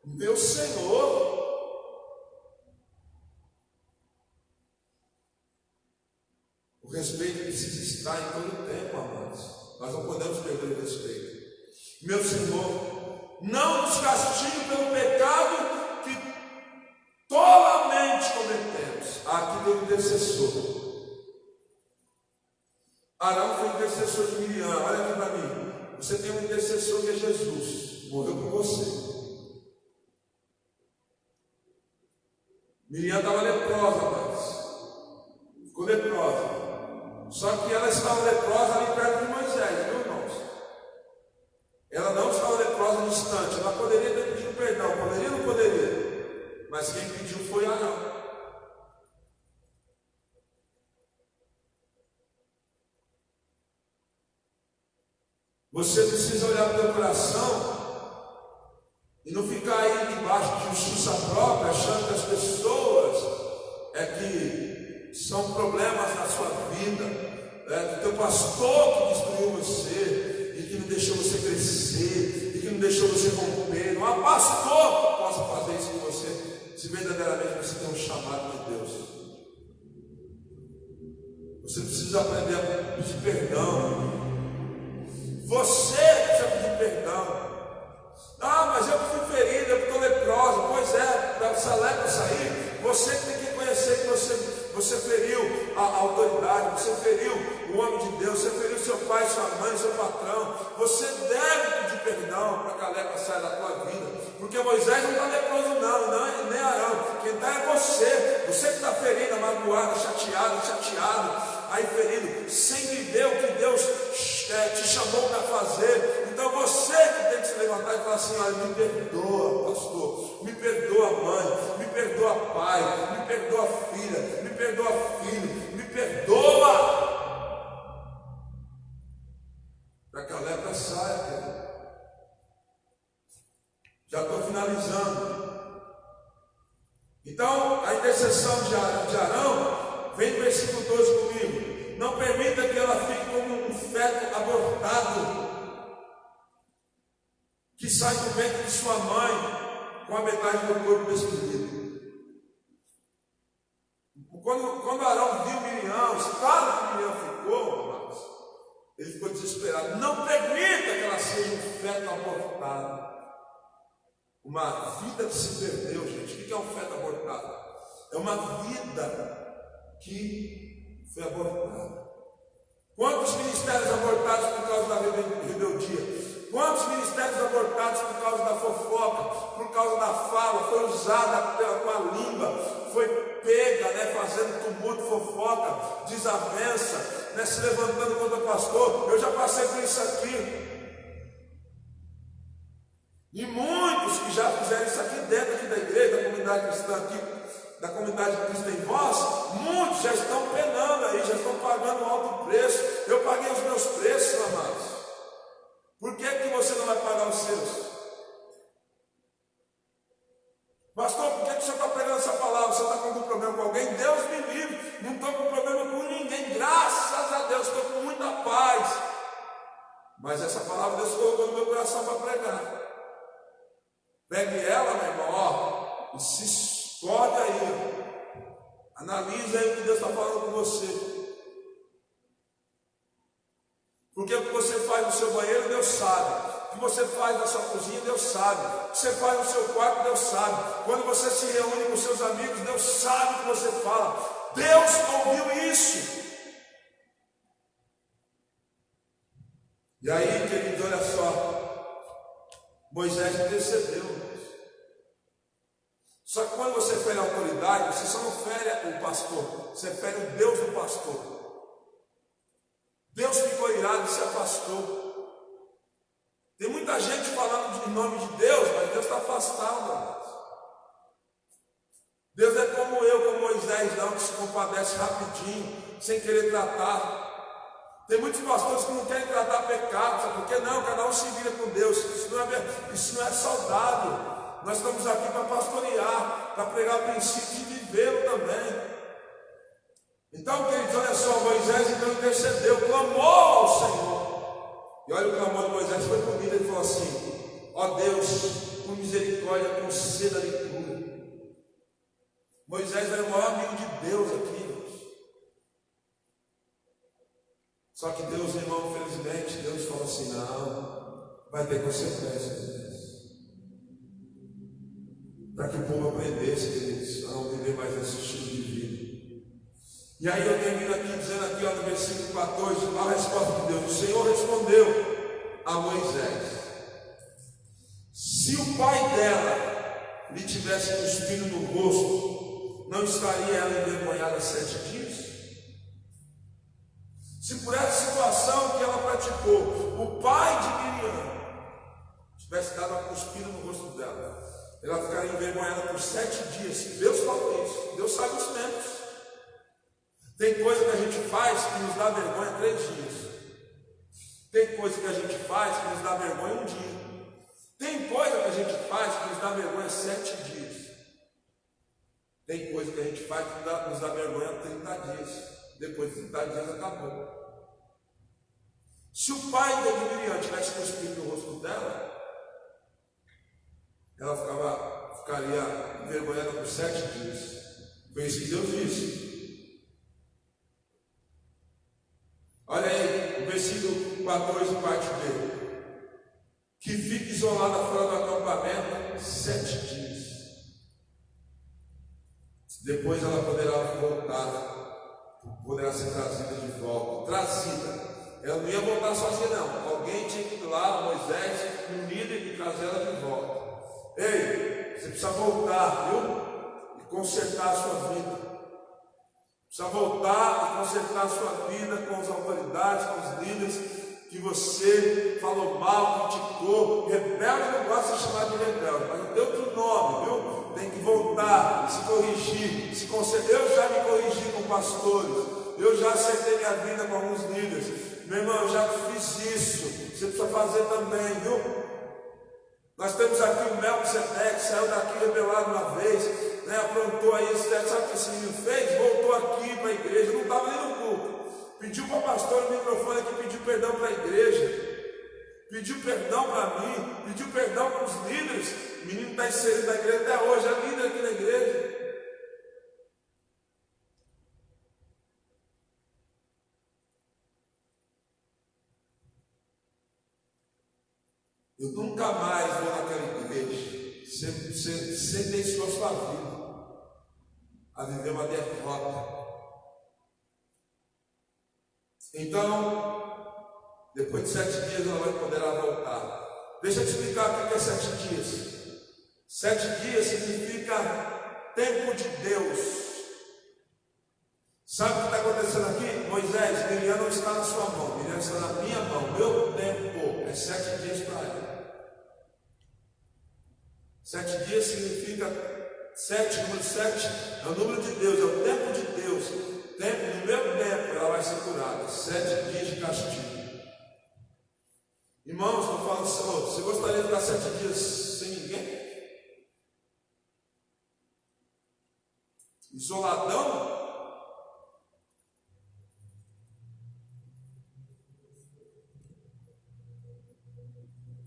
Meu Senhor. O respeito precisa estar em todo o tempo, amados. Nós não podemos perder o respeito. Meu Senhor, não nos castigue pelo pecado que tolamente cometemos. aqui tem um intercessor. Arão foi intercessor de Miriam. Olha aqui para mim. Você tem um intercessor que é Jesus. Morreu por você. Miriam estava leprosa, mas ficou leprosa. Só que ela estava leprosa ali perto de Moisés, viu, irmãos? Ela não estava leprosa distante. Ela poderia ter pedido perdão. Poderia ou não poderia? Mas quem pediu foi Arão. Você precisa olhar para o teu coração e não ficar aí debaixo de justiça própria, achando que as pessoas que são problemas na sua vida, que o teu pastor que destruiu você e que não deixou você crescer e que não deixou você romper. Não há pastor que possa fazer isso com você, se verdadeiramente você tem um chamado de Deus. Você precisa aprender a pedir perdão. Você precisa pedir perdão. Ah, mas eu fui ferido, eu estou leprosa. Pois é, para essa lepra sair, você tem que reconhecer que você feriu a autoridade, você feriu o homem de Deus, você feriu seu pai, sua mãe, seu patrão. Você deve pedir perdão para que a lepra saia da tua vida. Porque Moisés não está leproso, não, nem Arão. Quem está é você. Você que está ferido, magoado, chateado, aí ferido, sem viver o que Deus te chamou para fazer. Então você que tem que se levantar e falar assim: olha, me perdoa, pastor, me perdoa, mãe, me perdoa, pai, me perdoa, filha, me perdoa, filho, me perdoa, para que a lepra saia, querido. Já estou finalizando. Então, a intercessão de Arão vem no versículo 12 comigo. Não permita que ela fique como um feto abortado que sai do ventre de sua mãe com a metade do corpo destruído. Quando Arão viu Miriam, o estado que Miriam ficou, amados, ele ficou desesperado. Não permita que ela seja um feto abortado. Uma vida que se perdeu, gente. O que é um feto abortado? É uma vida que foi abortada. Quantos ministérios abortados por causa da rebeldia? Quantos ministérios abortados por causa da fofoca, por causa da fala, foi usada com a língua, foi pega, fazendo tumulto, fofoca, desavença, se levantando contra o pastor. Eu já passei por isso aqui. E muitos que já fizeram isso aqui dentro aqui da igreja, da comunidade cristã aqui, da comunidade cristã em Voz, muitos já estão penando aí, já estão pagando um alto preço. Eu paguei os meus preços, amados. Por que você não vai pagar os seus? Pastor, por que o senhor está pregando essa palavra? Você está com algum problema com alguém? Deus me livre, não estou com problema com ninguém, graças a Deus, estou com muita paz. Mas essa palavra Deus colocou no meu coração para pregar. Pegue ela, meu irmão, e se escolhe aí. Analisa aí o que Deus está falando com você. Porque o que você faz no seu banheiro, Deus sabe. O que você faz na sua cozinha, Deus sabe. O que você faz no seu quarto, Deus sabe. Quando você se reúne com seus amigos, Deus sabe o que você fala. Deus ouviu isso. E aí, querido, olha só. Moisés intercedeu. Só que quando você fere a autoridade, você só não fere o pastor, você fere o Deus do pastor. Deus ficou irado e se afastou. Tem muita gente falando em nome de Deus, mas Deus está afastado, amados. Deus é como eu, como Moisés, não, que se compadece rapidinho, sem querer tratar. Tem muitos pastores que não querem tratar pecado, sabe por quê? Não, cada um se vira com Deus. Isso não é saudável. Nós estamos aqui para pastorear, para pregar o princípio de vivê-lo também. Então, queridos, olha só, Moisés então intercedeu, clamou ao Senhor. E olha o clamor de Moisés, foi bonito, ele falou assim: ó Deus, por misericórdia, conceda-lhe cura. Moisés era o maior amigo de Deus aqui, irmãos. Só que Deus, irmão, infelizmente, Deus falou assim: não, vai ter consequências. Para que o povo aprendesse, queridos, a não viver mais esse estilo de vida. E aí eu termino aqui dizendo aqui, ó, no versículo 14, a resposta de Deus. O Senhor respondeu a Moisés: se o pai dela lhe tivesse cuspido no rosto, não estaria ela envergonhada 7 dias? Se por essa situação que ela praticou, o pai de Miriam tivesse dado uma cuspida no rosto dela, ela ficaria envergonhada por 7 dias. Deus falou isso, Deus sabe os tempos. Tem coisa que a gente faz que nos dá vergonha 3 dias. Tem coisa que a gente faz que nos dá vergonha 1 dia. Tem coisa que a gente faz que nos dá vergonha 7 dias. Tem coisa que a gente faz que nos dá vergonha 30 dias. Depois de 30 dias acabou. Se o pai de Miriam tivesse cuspido no rosto dela, ela ficaria envergonhada por 7 dias. Foi isso que Deus disse. Olha aí, o versículo 14, parte B. Que fique isolada fora do acampamento 7 dias. Depois ela poderá voltar, poderá ser trazida de volta. Trazida. Ela não ia voltar sozinha, não. Alguém tinha que ir lá, Moisés, um líder, e trazer ela de volta. Ei, você precisa voltar, viu? E consertar a sua vida. Precisa voltar e consertar a sua vida com as autoridades, com os líderes que você falou mal, criticou. Rebelde não gosta de chamar de rebelde, mas não tem outro nome, viu? Tem que voltar, se corrigir, se consertar. Eu já me corrigi com pastores, eu já acertei minha vida com alguns líderes. Meu irmão, eu já fiz isso. Você precisa fazer também, viu? Nós temos aqui o Melquisedeque, que saiu daqui rebelado uma vez, né? Aprontou aí, sabe o que esse menino fez? Voltou aqui para a igreja, não estava nem no culto. Pediu para o pastor no microfone aqui, pediu perdão para a igreja, pediu perdão para mim, pediu perdão para os líderes. O menino está inserido na igreja até hoje, é líder aqui na igreja. Eu nunca mais vou naquela igreja. Você deixou a sua vida a viver uma derrota. Então, depois de 7 dias ela vai poder voltar. Deixa eu te explicar o que é 7 dias. 7 dias significa tempo de Deus. Sabe o que está acontecendo aqui? Moisés, Miriam não está na sua mão, Miriam está na minha mão. Meu tempo é 7 dias para ela. 7 dias significa 7, número 7 é o número de Deus, é o tempo de Deus. Tempo, no meu tempo ela vai ser curada. 7 dias de castigo. Irmãos, eu falo assim, você gostaria de ficar 7 dias sem ninguém? Isoladão?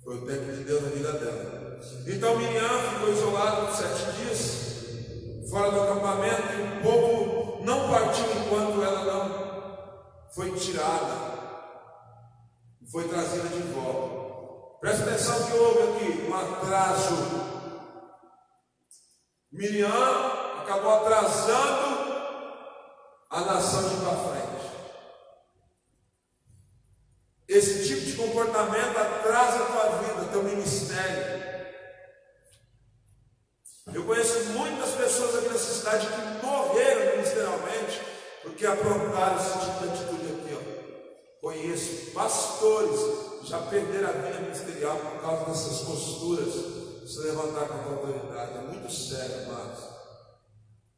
Foi o tempo de Deus na vida dela. Então Miriam ficou isolada por 7 dias, fora do acampamento, e o povo não partiu enquanto ela não foi tirada, foi trazida de volta. Presta atenção que houve aqui um atraso. Miriam acabou atrasando a nação de ir para frente. Esse tipo de comportamento atrasa a tua vida, teu ministério. Eu conheço muitas pessoas aqui nessa cidade que morreram ministerialmente porque aprontaram esse tipo de atitude aqui, ó. Conheço pastores que já perderam a vida ministerial por causa dessas posturas, se levantar com a autoridade. É muito sério, amados.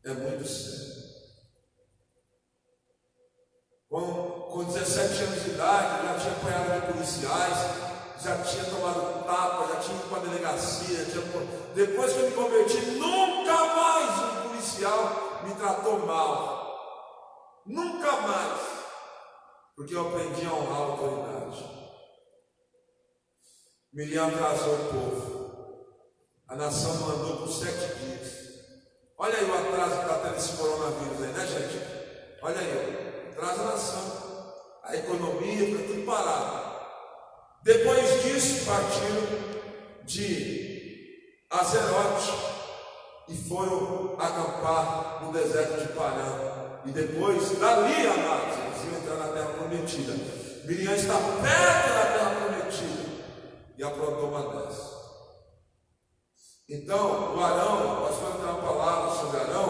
É muito sério. Com 17 anos de idade, já tinha apanhado de policiais, já tinha tomado tapa, já tinha ido para a delegacia. Depois que eu me converti, nunca mais um policial me tratou mal. Nunca mais. Porque eu aprendi a honrar a autoridade. Miriam atrasou o povo. A nação mandou por 7 dias. Olha aí o atraso que está tendo esse coronavírus aí, né, gente? Olha aí, atrasa a nação. A economia fica tudo parado. Depois disso, partiram de Azerote e foram acampar no deserto de Parã. E depois, dali, amados, eles iam entrar na terra prometida. Miriam está perto da terra prometida e aprontou uma dessas. Então, o Arão, nós vamos ter uma palavra sobre Arão.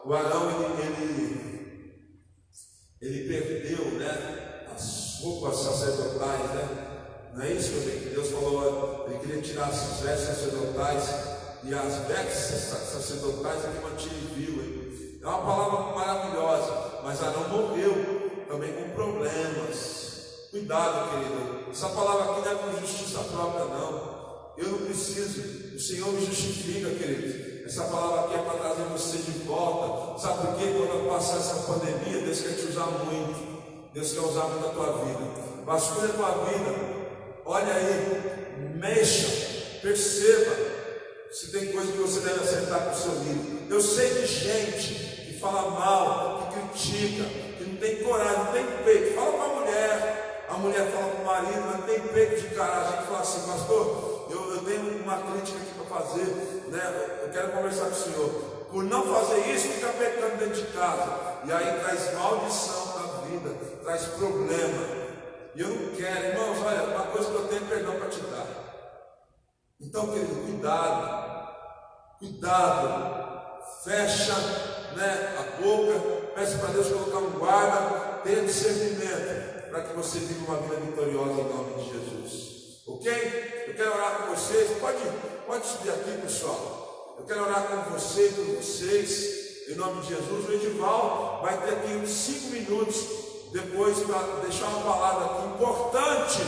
O Arão, ele perdeu, né, as roupas sacerdotais, né? Não é isso que Deus falou? Ele queria tirar as vestes sacerdotais, e as vestes sacerdotais ele mantinha vivo. Hein? É uma palavra maravilhosa, mas Arão morreu também com problemas. Cuidado, querido. Essa palavra aqui não é com justiça própria, não. Eu não preciso, o Senhor me justifica, querido. Essa palavra aqui é para trazer você de volta. Sabe por quê? Quando passar essa pandemia, Deus quer te usar muito. Deus quer usar muito a tua vida. Vasculha a tua vida. Olha aí, mexa, perceba se tem coisa que você deve acertar com o seu líder. Eu sei de gente que fala mal, que critica, que não tem coragem, não tem peito. Fala para a mulher fala para o marido, mas não tem peito de coragem. Que fala assim, pastor, eu tenho uma crítica aqui para fazer, né? Eu quero conversar com o senhor. Por não fazer isso, fica pecando dentro de casa. E aí traz maldição para a vida, traz problema. E eu não quero, irmãos, olha, uma coisa que eu tenho perdão para te dar. Então, querido, cuidado, fecha, né, a boca, peça para Deus colocar um guarda, tenha discernimento, para que você viva uma vida vitoriosa em nome de Jesus. Ok? Eu quero orar com vocês, pode subir aqui, pessoal. Eu quero orar com você, por vocês, em nome de Jesus. O Edival vai ter aqui uns 5 minutos. Depois, para deixar uma palavra aqui importante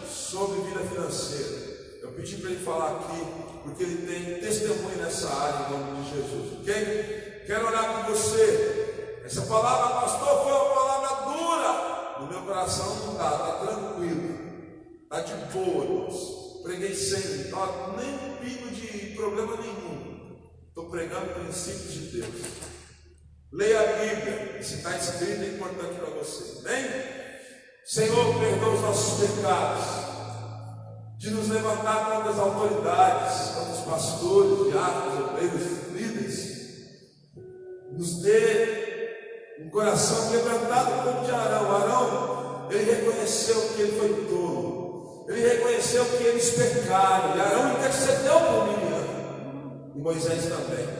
sobre vida financeira. Eu pedi para ele falar aqui, porque ele tem testemunho nessa área, em nome de Jesus, ok? Quero orar com você. Essa palavra, pastor, foi uma palavra dura. No meu coração não está tranquilo, está de boa, irmãos. Preguei sem nem pingo de problema nenhum. Estou pregando princípios de Deus. Leia a Bíblia, se está escrito é importante para você, bem? Senhor, perdoa os nossos pecados, de nos levantar contra as autoridades, contra os pastores, diáconos, obreiros, líderes. Nos dê um coração quebrantado como de Arão. Arão, ele reconheceu que ele foi tolo, ele reconheceu que eles pecaram, e Arão intercedeu por Miriam, e Moisés também.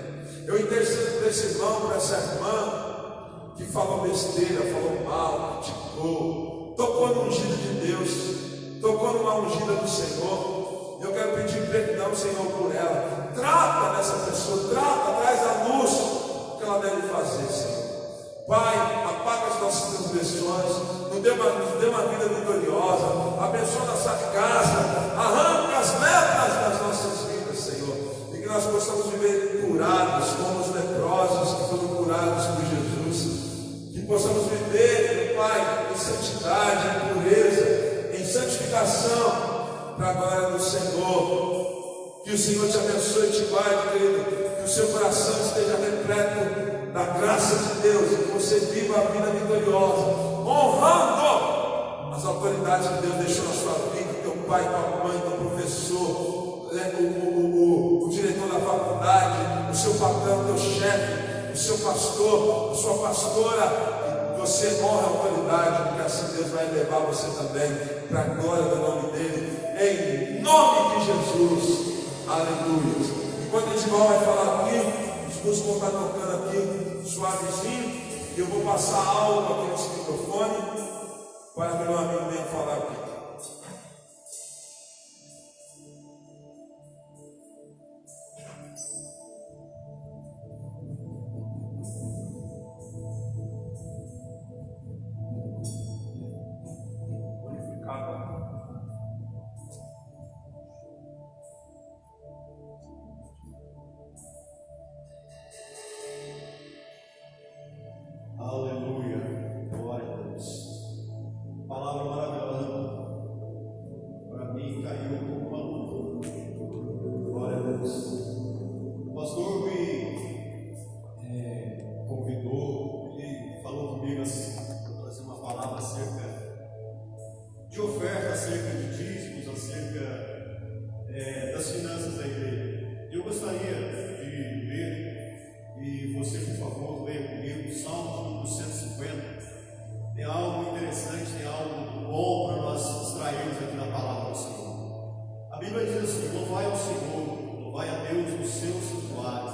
Eu intercedo por esse irmão, por essa irmã que falou besteira, falou mal, criticou, tocou no ungido de Deus, tocou numa ungida do Senhor. Eu quero pedir perdão, Senhor, por ela. Trata dessa pessoa, traz à luz o que ela deve fazer, Senhor. Pai, apaga as nossas transgressões, nos dê uma vida vitoriosa, abençoa nossa casa, arranca as lepras das nossas vidas, Senhor. E que nós possamos viver curados, como os leprosos que foram curados por Jesus. Que possamos viver, meu Pai, em santidade, em pureza, em santificação, para a glória do Senhor. Que o Senhor te abençoe e te guarde, querido. Que o seu coração esteja repleto da graça de Deus. E que você viva a vida vitoriosa, honrando as autoridades que Deus deixou na sua vida. Teu pai, tua mãe, teu professor, o diretor da faculdade, o seu patrão, teu chefe, o seu pastor, a sua pastora, que você honra a autoridade, porque assim Deus vai levar você também para a glória do nome dele, em nome de Jesus, aleluia. Enquanto a gente vai falar aqui, os músicos vão estar tocando aqui suavezinho, e eu vou passar algo aqui nesse microfone, para que meu amigo venha falar aqui. Aleluia, glória a Deus. Palavra maravilhosa. Bíblia diz assim: louvai ao Senhor, louvai a Deus no seu santuário,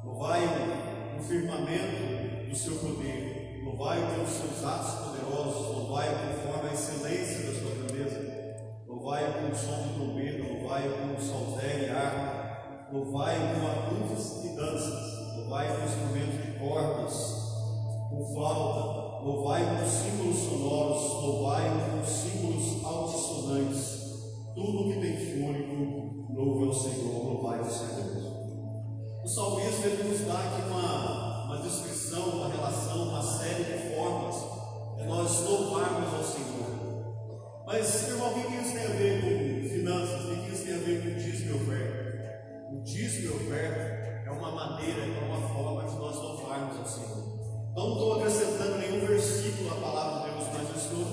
louvai-o no firmamento do seu poder, louvai-o pelos seus atos poderosos, louvai-o conforme a excelência da sua grandeza, louvai-o com o som de trombeta, louvai-o com saltério e harpa, louvai-o com adufes e danças, louvai-o com instrumentos de cordas, com flauta, louvai-o com símbolos sonoros, louvai-o com símbolos altissonantes. Tudo que tem fôlego, louve ao Senhor, louvai ao Senhor. O salmista ele nos dá aqui uma descrição, uma relação, uma série de formas de nós louvarmos ao Senhor. Mas, irmão, o que isso tem a ver com finanças? O que isso tem a ver com dízimo e oferta? O dízimo e oferta é uma maneira, é uma forma de nós louvarmos ao Senhor. Então, não estou acrescentando nenhum versículo à palavra de Deus, mas eu estou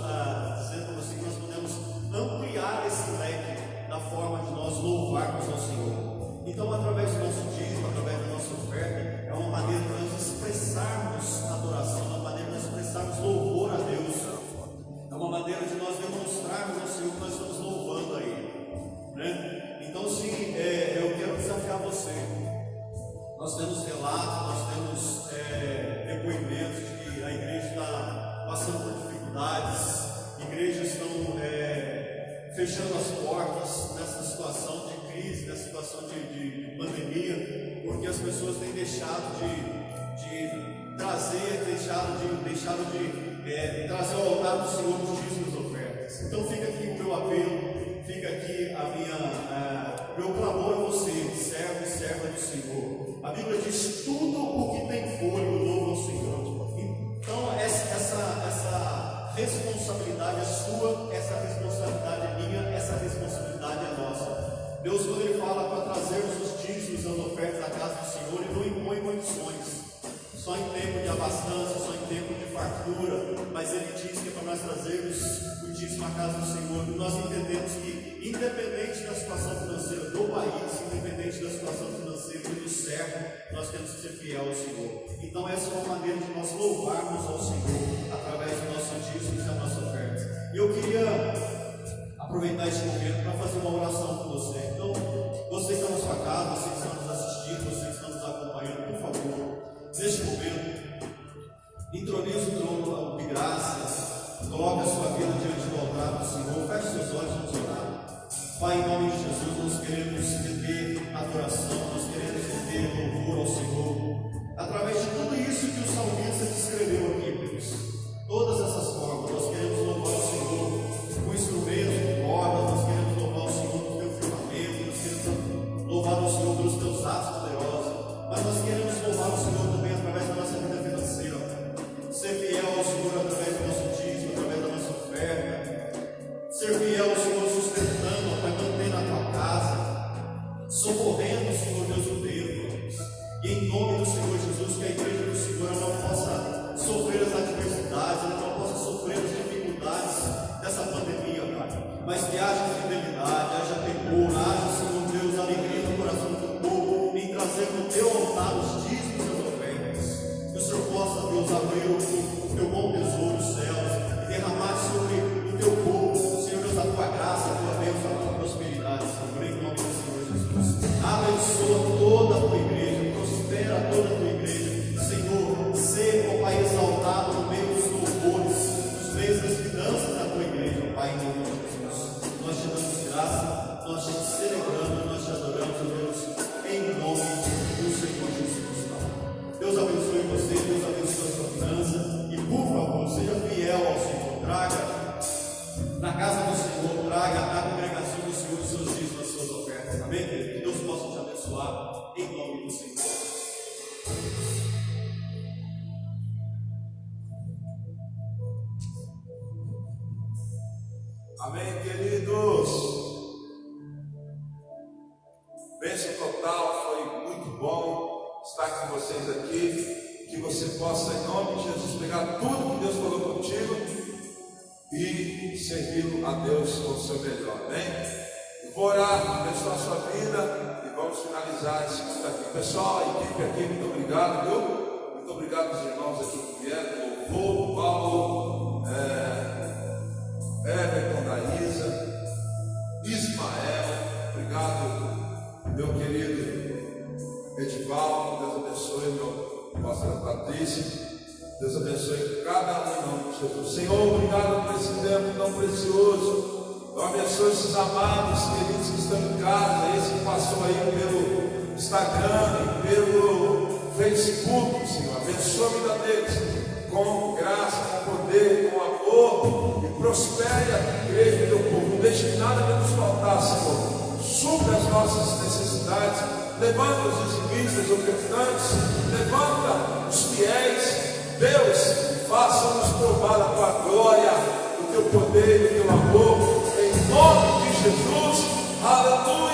dizendo assim que nós podemos ampliar esse leque da forma de nós louvarmos ao Senhor. Então, através do nosso dízimo, através da nossa oferta, é uma maneira de nós expressarmos adoração, é uma maneira de nós expressarmos louvor a Deus, é uma maneira de nós demonstrarmos ao Senhor que nós estamos louvando a Ele, né? Então, sim, eu quero desafiar você. Nós temos relatos, nós temos depoimentos de que a igreja está passando por dificuldades, igrejas estão fechando as portas nessa situação de crise, nessa situação de pandemia, porque as pessoas têm deixado de trazer, deixado de trazer ao altar do Senhor os dízimos e ofertas. Então fica aqui o meu apelo, fica aqui meu clamor a você, servo e serva do Senhor. A Bíblia diz: tudo o que tem fôlego, louva ao Senhor. Então essa responsabilidade é sua, essa responsabilidade é minha, essa responsabilidade é nossa. Deus, quando Ele fala para trazermos os dízimos e as ofertas à casa do Senhor, Ele não impõe condições, só em tempo de abastança, só em tempo de fartura, mas Ele diz que é para nós trazermos o dízimo à casa do Senhor. E nós entendemos que, independente da situação financeira do país, independente da situação financeira e do servo, nós temos que ser fiel ao Senhor. Então essa é uma maneira de nós louvarmos ao Senhor através do nosso dízimo e da nossa oferta. E eu queria aproveitar esse momento para fazer uma oração com você. Então, você que está na sua casa, você que está nos assistindo, você que está nos acompanhando, por favor, neste momento, intronize o trono de graça, coloque a sua vida diante do altar do Senhor, feche seus olhos e vamos orar. Pai, em nome de Jesus, nós queremos render adoração, nós queremos render louvor ao Senhor, através de tudo isso que o salmista descreveu aqui, Deus. Todas essas formas, nós queremos louvar o Senhor com instrumentos de cordas, nós queremos louvar o Senhor com o teu firmamento, nós queremos louvar o Senhor pelos teus atos poderosos, mas nós queremos louvar o Senhor também através da nossa vida financeira, ser fiel ao Senhor através do nosso dízimo, através da nossa oferta, ser fiel ao Senhor sustentando, Pai, mantendo a tua casa, socorrendo o Senhor Deus o templo, e em nome do Senhor Jesus, que a igreja do Senhor não possa sofrer as adversidades, ela não possa sofrer as dificuldades dessa pandemia, Pai, mas que haja fidelidade, haja temor, haja, Senhor Deus, alegria no coração do povo, em trazer no teu altar os dízimos e as ofertas, que o Senhor possa, Deus, abrir o teu bom tesouro, os céus, e derramar sobre o teu povo, Senhor Deus, a tua graça, a tua bênção, a tua prosperidade, Senhor, em nome do Senhor Jesus. Abençoa toda a tua igreja, prospera toda a tua igreja, Senhor, ser, ó Pai, exaltado no meio dos louvores, nos meios das finanças da tua igreja, ó Pai, em nome de Jesus. Nós te damos graça, nós te celebramos, nós te adoramos, ó Deus, em nome do Senhor Jesus. Deus abençoe você, Deus abençoe a sua finança, e por favor, seja fiel ao Senhor, traga na casa do Senhor, traga na congregação do Senhor os seus dízimos, as suas ofertas, amém? Que Deus possa te abençoar, em nome do Senhor. Amém, queridos. Bênção total, foi muito bom estar com vocês aqui. Que você possa, em nome de Jesus, pegar tudo que Deus falou contigo e servir a Deus com o seu melhor, amém? Eu vou orar, abençoar a sua vida e vamos finalizar esse culto aqui. Pessoal, a equipe aqui, muito obrigado, viu? Muito obrigado aos irmãos aqui que vieram, louvor, Paulo, Everton, Daísa, Ismael, pastora Patrícia. Deus abençoe cada um em nome de Jesus. Senhor, obrigado por esse tempo tão precioso. Eu abençoe esses amados queridos que estão em casa, esse que passou aí pelo Instagram e pelo Facebook, Senhor. Abençoe a vida deles com graça, com poder, com amor, e prospere a igreja e o teu povo. Não deixe que nada nos faltar, Senhor. Supra as nossas necessidades, levanta os eximistas, ofertantes, levanta os fiéis. Deus, faça-nos provar a tua glória, o teu poder e o teu amor, em nome de Jesus. Aleluia.